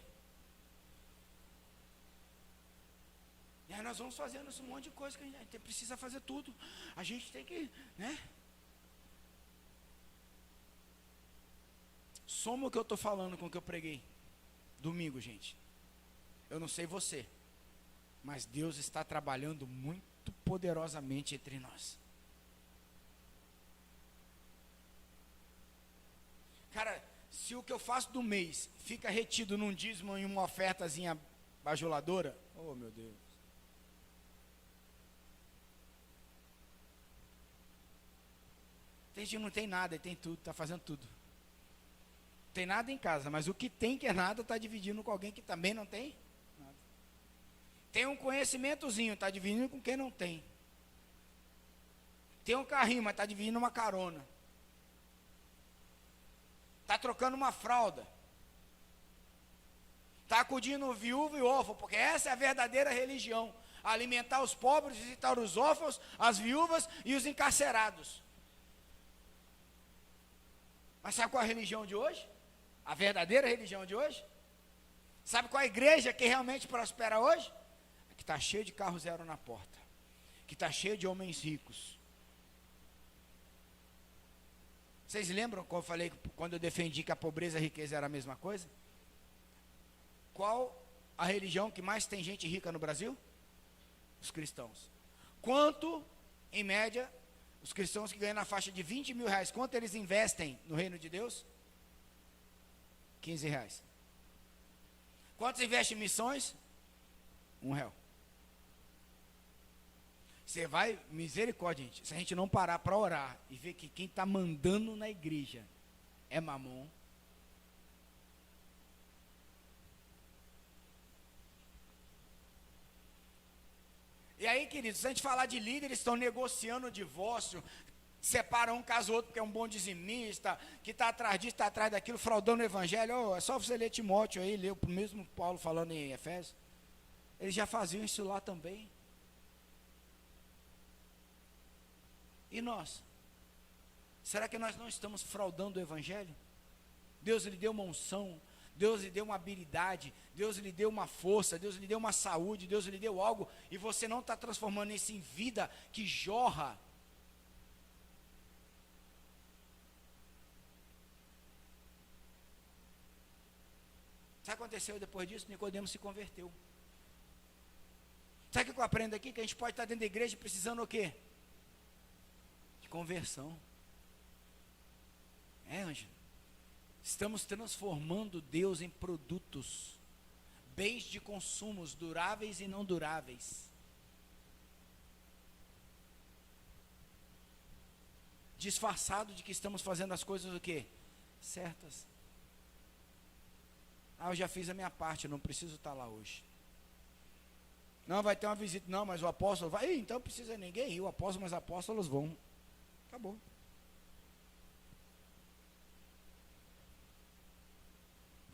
E aí nós vamos fazendo esse monte de coisa que a gente precisa fazer tudo. A gente tem que, né? Soma o que eu estou falando com o que eu preguei domingo, gente. Eu não sei você, mas Deus está trabalhando muito poderosamente entre nós. Cara, se o que eu faço do mês fica retido num dízimo em uma ofertazinha bajuladora, oh meu Deus. Tem gente que não tem nada, ele tem tudo, está fazendo tudo. Tem nada em casa, mas o que tem que é nada, está dividindo com alguém que também não tem nada. Tem um conhecimentozinho, está dividindo com quem não tem. Tem um carrinho, mas está dividindo uma carona. Está trocando uma fralda. Está acudindo viúvo e órfão, porque essa é a verdadeira religião. alimentar os pobres, visitar os órfãos, as viúvas e os encarcerados. Mas sabe qual é a religião de hoje? A verdadeira religião de hoje? Sabe qual é a igreja que realmente prospera hoje? A que está cheia de carro zero na porta, que está cheia de homens ricos. Vocês lembram quando eu falei, quando eu defendi que a pobreza e a riqueza era a mesma coisa? Qual a religião que mais tem gente rica no Brasil? Os cristãos. Quanto, em média, os cristãos que ganham na faixa de 20 mil reais, quanto eles investem no reino de Deus? 15 reais. Quantos investem em missões? R$1. Você vai, misericórdia, gente, se a gente não parar para orar e ver que quem está mandando na igreja é mamon, e aí, queridos, se a gente falar de líderes, estão negociando o divórcio, separam um caso outro porque é um bom dizimista, que está atrás disso, está atrás daquilo, fraudando o evangelho. É só você ler Timóteo aí, ler o mesmo Paulo falando em Efésios. Eles já faziam isso lá também. E nós? Será que nós não estamos fraudando o evangelho? Deus lhe deu uma unção, Deus lhe deu uma habilidade, Deus lhe deu uma força, Deus lhe deu uma saúde, Deus lhe deu algo, e você não está transformando isso em vida que jorra. Sabe o que aconteceu depois disso? Nicodemo se converteu. Sabe o que eu aprendo aqui? Que a gente pode estar dentro da igreja precisando o quê? De conversão. Ângelo. Estamos transformando Deus em produtos, bens de consumos duráveis e não duráveis. Disfarçado de que estamos fazendo as coisas o quê? Certas. Eu já fiz a minha parte, eu não preciso estar lá hoje. Não, vai ter uma visita, não, mas o apóstolo vai. Então não precisa ninguém ir, o apóstolo, mas os apóstolos vão. Acabou.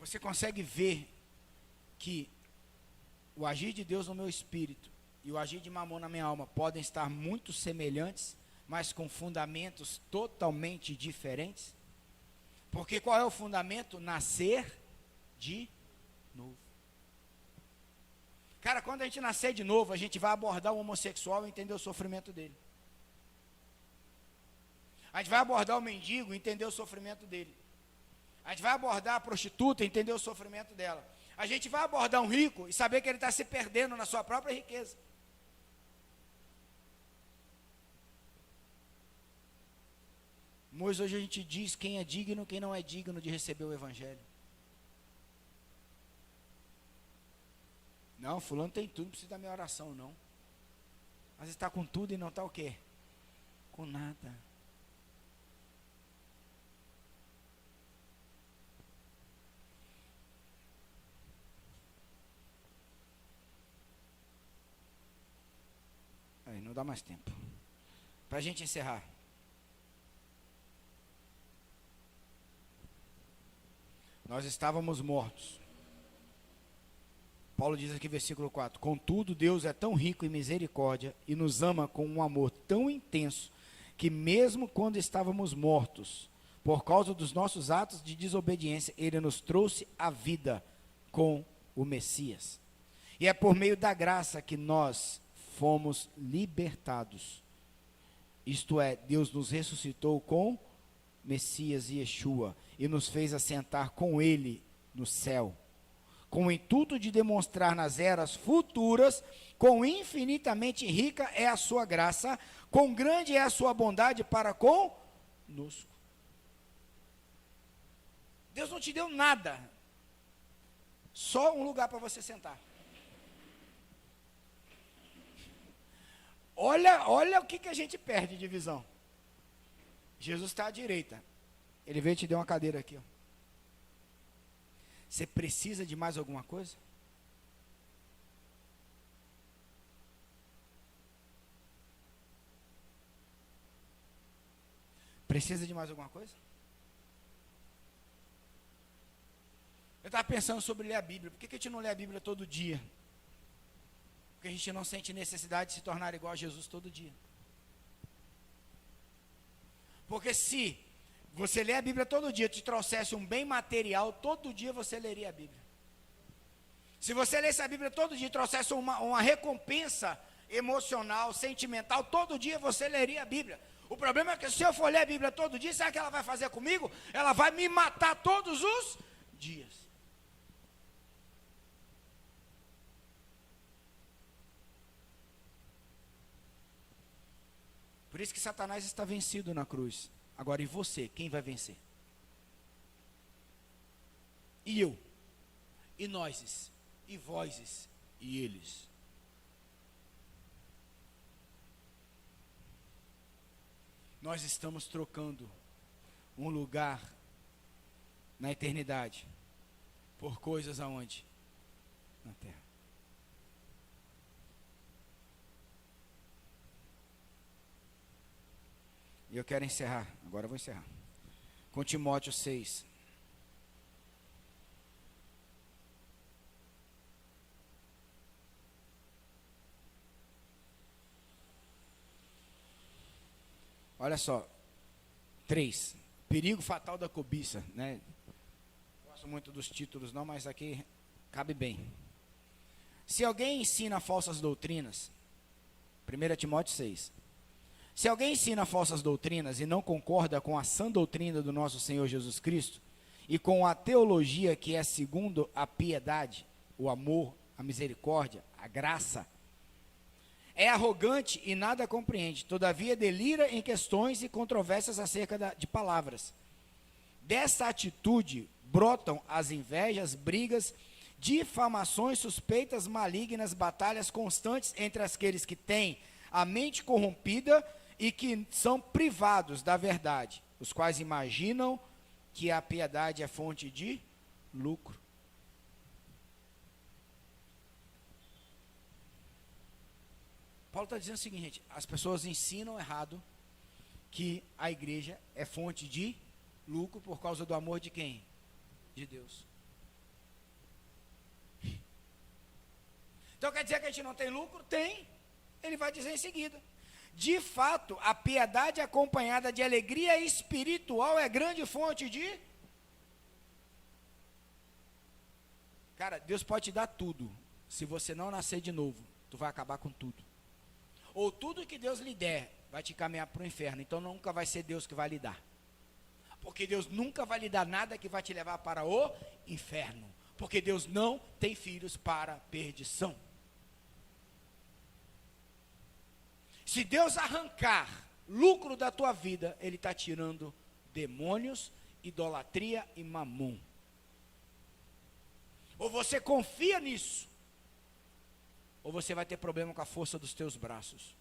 Você consegue ver que o agir de Deus no meu espírito e o agir de Mamon na minha alma podem estar muito semelhantes, mas com fundamentos totalmente diferentes? Porque qual é o fundamento? Nascer de novo. Cara, quando a gente nascer de novo, a gente vai abordar o homossexual e entender o sofrimento dele. A gente vai abordar o mendigo e entender o sofrimento dele. A gente vai abordar a prostituta e entender o sofrimento dela. A gente vai abordar um rico e saber que ele está se perdendo na sua própria riqueza. Mas hoje a gente diz quem é digno, quem não é digno de receber o evangelho. Não, fulano tem tudo, não precisa da minha oração, não. Mas está com tudo e não está o quê? Com nada. Aí, não dá mais tempo. Para a gente encerrar. Nós estávamos mortos. Paulo diz aqui, versículo 4: Contudo, Deus é tão rico em misericórdia e nos ama com um amor tão intenso, que mesmo quando estávamos mortos, por causa dos nossos atos de desobediência, Ele nos trouxe a vida com o Messias. E é por meio da graça que nós fomos libertados. Isto é, Deus nos ressuscitou com Messias e Yeshua e nos fez assentar com Ele no céu, com o intuito de demonstrar nas eras futuras quão infinitamente rica é a sua graça, quão grande é a sua bondade para conosco. Deus não te deu nada, só um lugar para você sentar. Olha o que a gente perde de visão. Jesus está à direita. Ele veio e te deu uma cadeira aqui. Ó. Você precisa de mais alguma coisa? Precisa de mais alguma coisa? Eu estava pensando sobre ler a Bíblia. Por que a gente não lê a Bíblia todo dia? Porque a gente não sente necessidade de se tornar igual a Jesus todo dia. Porque se você ler a Bíblia todo dia, te trouxesse um bem material, todo dia você leria a Bíblia. Se você lesse a Bíblia todo dia e trouxesse uma recompensa emocional, sentimental, todo dia você leria a Bíblia. O problema é que se eu for ler a Bíblia todo dia, sabe o que ela vai fazer comigo? Ela vai me matar todos os dias. Por isso que Satanás está vencido na cruz. Agora, e você? Quem vai vencer? E eu? E nós? E vozes? E eles? Nós estamos trocando um lugar na eternidade por coisas aonde? Na terra. E eu quero encerrar, agora eu vou encerrar, com Timóteo 6. Olha só, 3, perigo fatal da cobiça, né? Não gosto muito dos títulos não, mas aqui cabe bem. Se alguém ensina falsas doutrinas, 1 Timóteo 6, se alguém ensina falsas doutrinas e não concorda com a sã doutrina do nosso Senhor Jesus Cristo, e com a teologia que é segundo a piedade, o amor, a misericórdia, a graça, é arrogante e nada compreende, todavia delira em questões e controvérsias acerca de palavras. Dessa atitude brotam as invejas, brigas, difamações, suspeitas, malignas, batalhas constantes entre aqueles que têm a mente corrompida e que são privados da verdade, os quais imaginam que a piedade é fonte de lucro. Paulo está dizendo o seguinte, gente, as pessoas ensinam errado que a igreja é fonte de lucro por causa do amor de quem? De Deus. Então quer dizer que a gente não tem lucro? Tem. Ele vai dizer em seguida. De fato, a piedade acompanhada de alegria espiritual é grande fonte de... Cara, Deus pode te dar tudo. Se você não nascer de novo, tu vai acabar com tudo. Ou tudo que Deus lhe der vai te caminhar para o inferno. Então nunca vai ser Deus que vai lhe dar. Porque Deus nunca vai lhe dar nada que vai te levar para o inferno. Porque Deus não tem filhos para perdição. Se Deus arrancar lucro da tua vida, Ele está tirando demônios, idolatria e mamon. Ou você confia nisso, ou você vai ter problema com a força dos teus braços.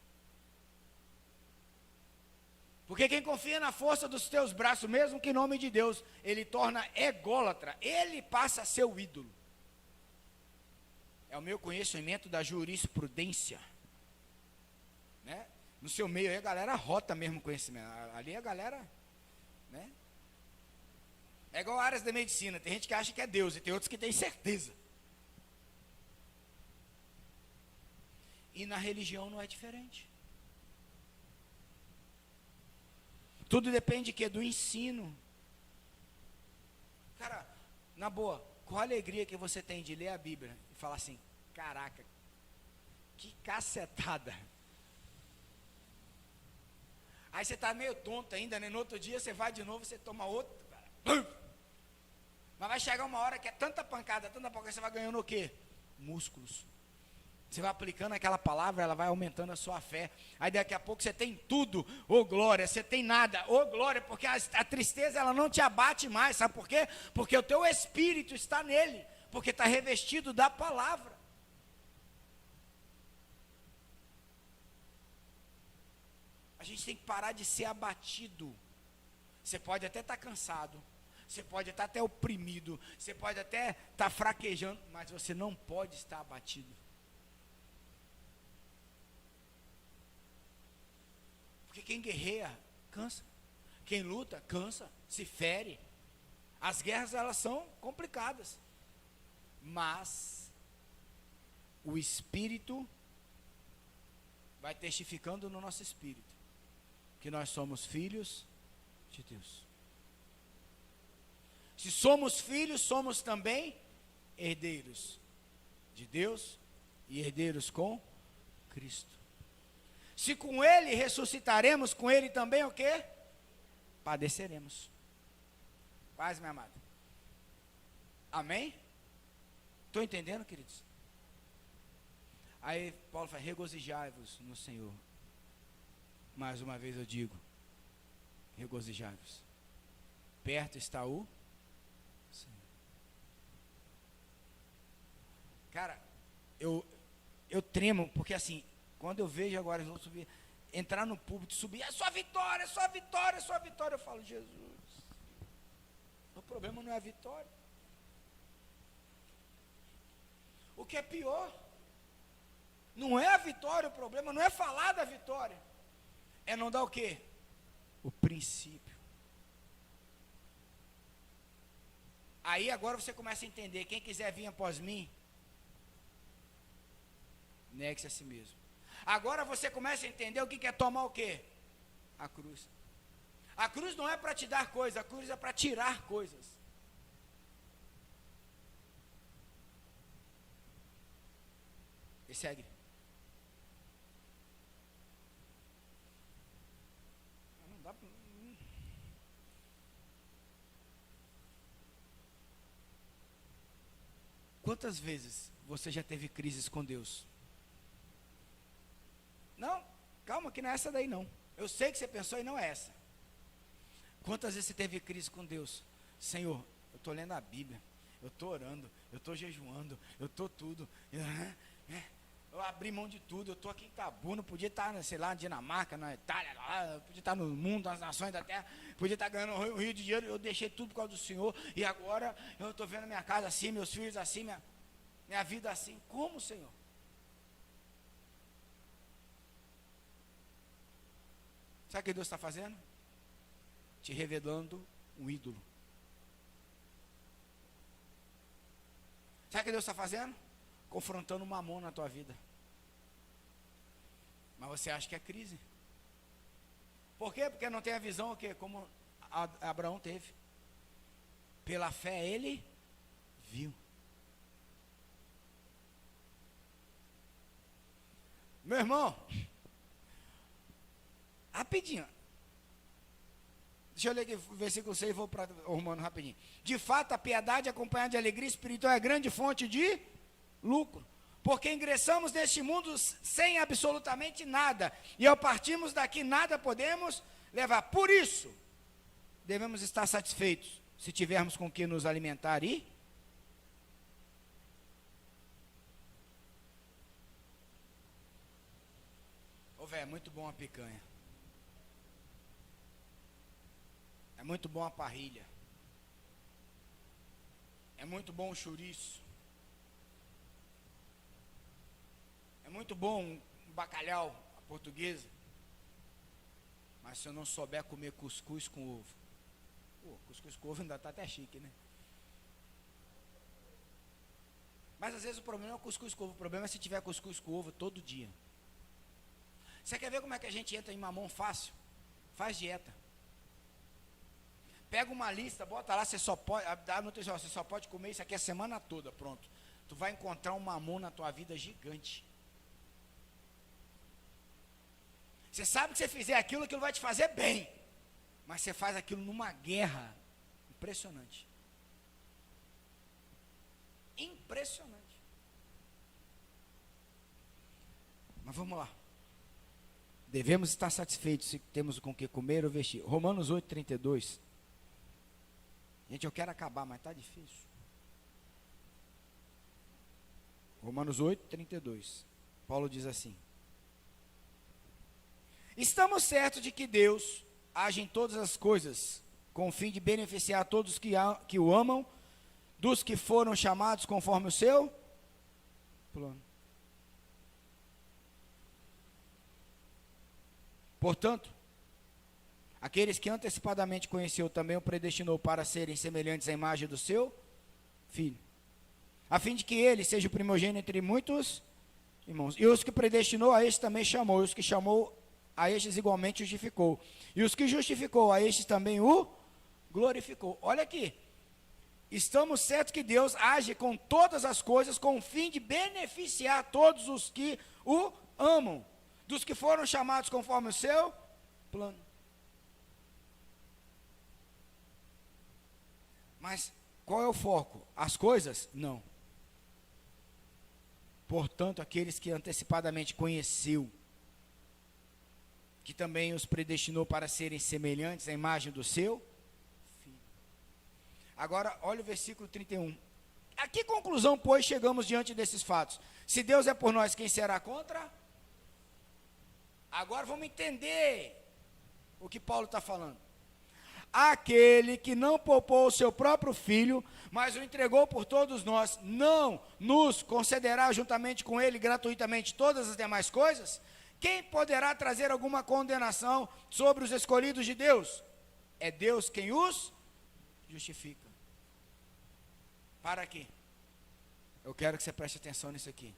Porque quem confia na força dos teus braços, mesmo que em nome de Deus, ele torna ególatra, ele passa a ser o ídolo. É o meu conhecimento da jurisprudência. Né? No seu meio aí a galera rota mesmo conhecimento. Ali a galera, né? É igual áreas da medicina. Tem gente que acha que é Deus e tem outros que tem certeza. E na religião não é diferente. Tudo depende de quê? Do ensino. Cara, na boa, qual a alegria que você tem de ler a Bíblia e falar assim, caraca, que cacetada. Aí você está meio tonto ainda, né? No outro dia você vai de novo, você toma outro. Mas vai chegar uma hora que é tanta pancada, você vai ganhando o quê? Músculos. Você vai aplicando aquela palavra, ela vai aumentando a sua fé. Aí daqui a pouco você tem tudo, ô glória, você tem nada, ô glória, porque a tristeza ela não te abate mais, sabe por quê? Porque o teu espírito está nele, porque está revestido da palavra. A gente tem que parar de ser abatido. Você pode até estar cansado, você pode estar até oprimido, você pode até estar fraquejando, mas você não pode estar abatido. Porque quem guerreia, cansa. Quem luta, cansa, se fere. As guerras, elas são complicadas. Mas o Espírito vai testificando no nosso espírito que nós somos filhos de Deus. Se somos filhos, somos também herdeiros de Deus e herdeiros com Cristo. Se com Ele ressuscitaremos, com Ele também o quê? Padeceremos. Paz, minha amada. Amém? Estou entendendo, queridos? Aí Paulo fala, regozijai-vos no Senhor. Mais uma vez eu digo, regozijai-vos. Perto está o Senhor. Cara, eu tremo, porque assim, quando eu vejo agora, eles vão subir, entrar no púlpito, subir, é só vitória, é só vitória, é só vitória. Eu falo, Jesus, o problema não é a vitória. O que é pior, não é a vitória o problema, não é falar da vitória, é não dar o quê? O princípio. Aí agora você começa a entender, quem quiser vir após mim, negue-se a si mesmo. Agora você começa a entender o que é tomar o quê? A cruz. A cruz não é para te dar coisas, a cruz é para tirar coisas. E segue. Não dá pra... Quantas vezes você já teve crises com Deus? Não, calma que não é essa daí não. Eu sei que você pensou e não é essa. Quantas vezes você teve crise com Deus? Senhor, eu estou lendo a Bíblia, eu estou orando, eu estou jejuando, eu estou tudo. Eu abri mão de tudo, eu estou aqui em Itabuna, podia estar, sei lá, na Dinamarca, na Itália, lá, podia estar no mundo, nas nações da terra, podia estar ganhando um rio de dinheiro, eu deixei tudo por causa do Senhor, e agora eu estou vendo minha casa assim, meus filhos assim, minha vida assim. Como, Senhor? Sabe o que Deus está fazendo? Te revelando um ídolo. Sabe o que Deus está fazendo? Confrontando um mamão na tua vida. Mas você acha que é crise. Por quê? Porque não tem a visão, o quê? Como Abraão teve. Pela fé ele viu. Meu irmão, rapidinho. Deixa eu ler aqui o versículo 6 e vou para o Romano rapidinho. De fato, a piedade acompanhada de alegria espiritual é grande fonte de lucro. Porque ingressamos neste mundo sem absolutamente nada. E ao partirmos daqui nada podemos levar. Por isso, devemos estar satisfeitos se tivermos com que nos alimentar e... Ô velho, é muito bom a picanha. É muito bom a parrilha. É muito bom o chouriço. É muito bom um bacalhau, a portuguesa. Mas se eu não souber comer cuscuz com ovo. Pô, cuscuz com ovo ainda está até chique, né? Mas às vezes o problema não é o cuscuz com ovo. O problema é se tiver cuscuz com ovo todo dia. Você quer ver como é que a gente entra em mamão fácil? Faz dieta. Pega uma lista, bota lá, você só pode, dá nutrição, você só pode comer isso aqui a semana toda, pronto. Tu vai encontrar um mamão na tua vida gigante. Você sabe que se você fizer aquilo vai te fazer bem. Mas você faz aquilo numa guerra impressionante. Impressionante. Mas vamos lá. Devemos estar satisfeitos se temos com o que comer ou vestir. Romanos 8:32. Gente, eu quero acabar, mas está difícil. Romanos 8:32. Paulo diz assim: estamos certos de que Deus age em todas as coisas com o fim de beneficiar todos que o amam, dos que foram chamados conforme o seu plano. Portanto, aqueles que antecipadamente conheceu também o predestinou para serem semelhantes à imagem do seu Filho, a fim de que ele seja o primogênito entre muitos irmãos. E os que predestinou, a estes também chamou. E os que chamou, a estes igualmente justificou. E os que justificou, a estes também o glorificou. Olha aqui. Estamos certos que Deus age com todas as coisas com o fim de beneficiar todos os que o amam, dos que foram chamados conforme o seu plano. Mas qual é o foco? As coisas? Não. Portanto, aqueles que antecipadamente conheceu, que também os predestinou para serem semelhantes à imagem do seu Filho. Agora, olha o versículo 31. A que conclusão, pois, chegamos diante desses fatos? Se Deus é por nós, quem será contra? Agora vamos entender o que Paulo está falando. Aquele que não poupou o seu próprio Filho, mas o entregou por todos nós, não nos concederá juntamente com ele gratuitamente todas as demais coisas? Quem poderá trazer alguma condenação sobre os escolhidos de Deus? É Deus quem os justifica. Para quê? Eu quero que você preste atenção nisso aqui.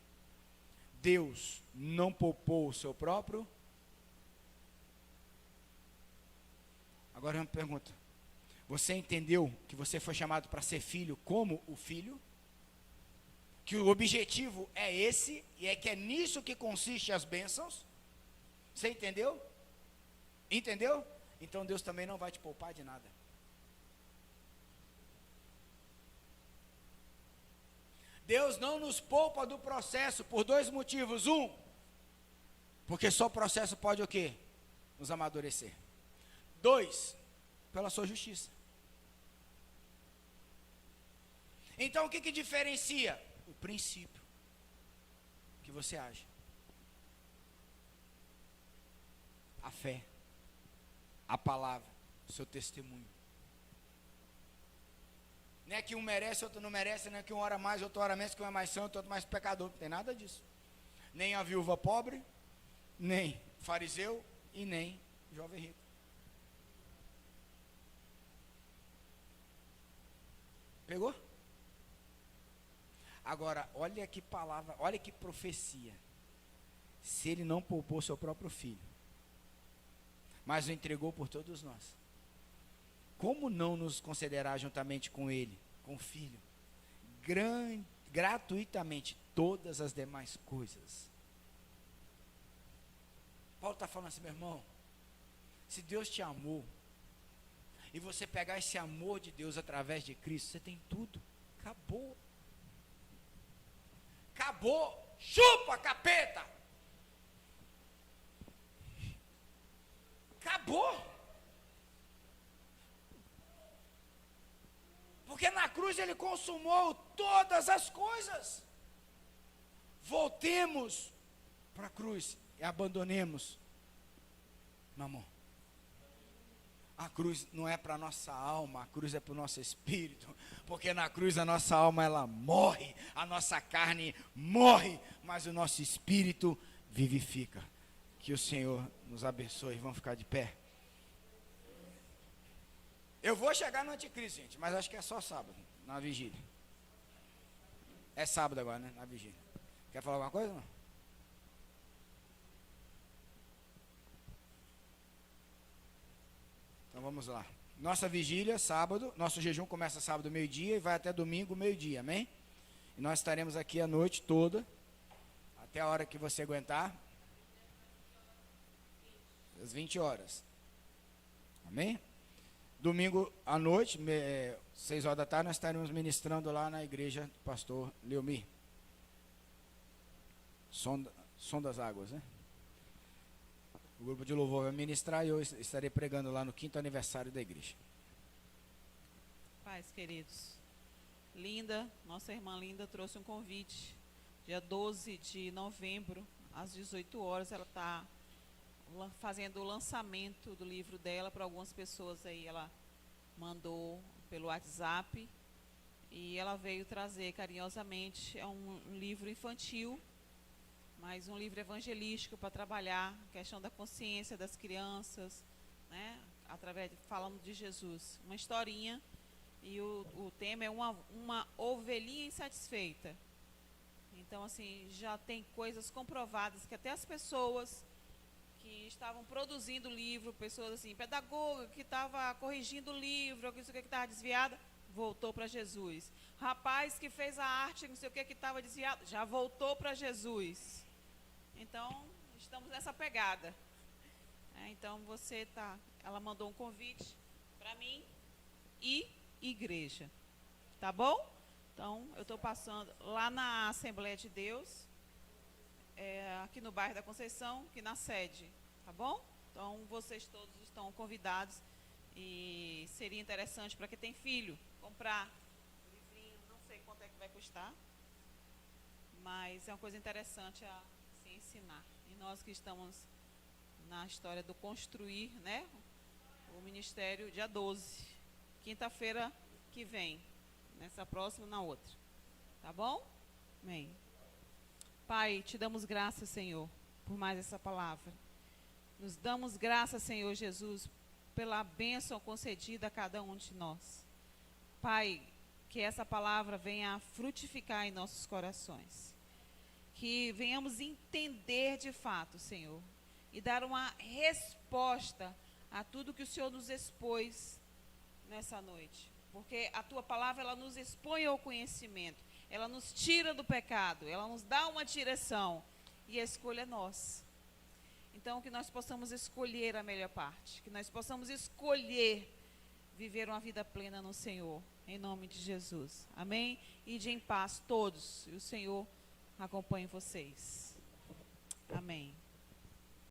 Deus não poupou o seu próprio. Agora eu me pergunto, você entendeu que você foi chamado para ser filho como o Filho? Que o objetivo é esse, e é que é nisso que consiste as bênçãos? Você entendeu? Entendeu? Então Deus também não vai te poupar de nada. Deus não nos poupa do processo por dois motivos. Um, porque só o processo pode o quê? Nos amadurecer. Dois, pela sua justiça. Então o que diferencia? O princípio que você age. A fé, a palavra, o seu testemunho. Não é que um merece, outro não merece, não é que um ora mais, outro ora menos, que um é mais santo, outro mais pecador. Não tem nada disso. Nem a viúva pobre, nem fariseu e nem jovem rico. Pegou? Agora, olha que palavra, olha que profecia. Se ele não poupou seu próprio filho, mas o entregou por todos nós, como não nos considerar juntamente com ele, com o Filho, gratuitamente todas as demais coisas? Paulo está falando assim, meu irmão, se Deus te amou, e você pegar esse amor de Deus através de Cristo, você tem tudo, acabou. Acabou, chupa capeta! Acabou! Porque na cruz ele consumou todas as coisas. Voltemos para a cruz e abandonemos mamão. A cruz não é para a nossa alma, a cruz é para o nosso espírito, porque na cruz a nossa alma ela morre, a nossa carne morre, mas o nosso espírito vivifica. Que o Senhor nos abençoe. Vamos ficar de pé. Eu vou chegar no anticristo, gente, mas acho que é só sábado, na vigília. É sábado agora, né? Na vigília. Quer falar alguma coisa? Não? Então vamos lá. Nossa vigília, sábado, nosso jejum começa sábado meio-dia e vai até domingo meio-dia, amém? E nós estaremos aqui a noite toda, até a hora que você aguentar, às 20 horas, amém? Domingo à noite, 6 horas da tarde, nós estaremos ministrando lá na igreja do pastor Leomir. Som das águas, né? O grupo de louvor vai ministrar e eu estarei pregando lá no 5º aniversário da igreja. Pais queridos, Linda, nossa irmã Linda trouxe um convite, dia 12 de novembro, às 18 horas, ela está fazendo o lançamento do livro dela para algumas pessoas aí, ela mandou pelo WhatsApp, e ela veio trazer carinhosamente, é um livro infantil, mas um livro evangelístico para trabalhar a questão da consciência das crianças, né, falando de Jesus, uma historinha, e o tema é uma ovelhinha insatisfeita. Então, assim, já tem coisas comprovadas que até as pessoas que estavam produzindo o livro, pessoas assim, pedagoga que estava corrigindo o livro, que não sei o que estava desviada, voltou para Jesus. Rapaz que fez a arte, não sei o que estava desviado, já voltou para Jesus. Então, estamos nessa pegada. Então, ela mandou um convite para mim e igreja. Tá bom? Então, eu estou passando lá na Assembleia de Deus, aqui no bairro da Conceição, aqui na sede, tá bom? Então, vocês todos estão convidados e seria interessante para quem tem filho comprar um livrinho, não sei quanto é que vai custar, mas é uma coisa interessante a se ensinar. E nós que estamos na história do construir, né? O ministério dia 12, quinta-feira que vem, nessa próxima, na outra. Tá bom? Amém. Pai, te damos graças, Senhor, por mais essa palavra. Nos damos graças, Senhor Jesus, pela bênção concedida a cada um de nós. Pai, que essa palavra venha a frutificar em nossos corações. Que venhamos entender de fato, Senhor, e dar uma resposta a tudo que o Senhor nos expôs nessa noite. Porque a tua palavra, ela nos expõe ao conhecimento. Ela nos tira do pecado, ela nos dá uma direção, e a escolha é nossa. Então, que nós possamos escolher a melhor parte, que nós possamos escolher viver uma vida plena no Senhor, em nome de Jesus. Amém? Ide em paz todos, e o Senhor acompanhe vocês. Amém.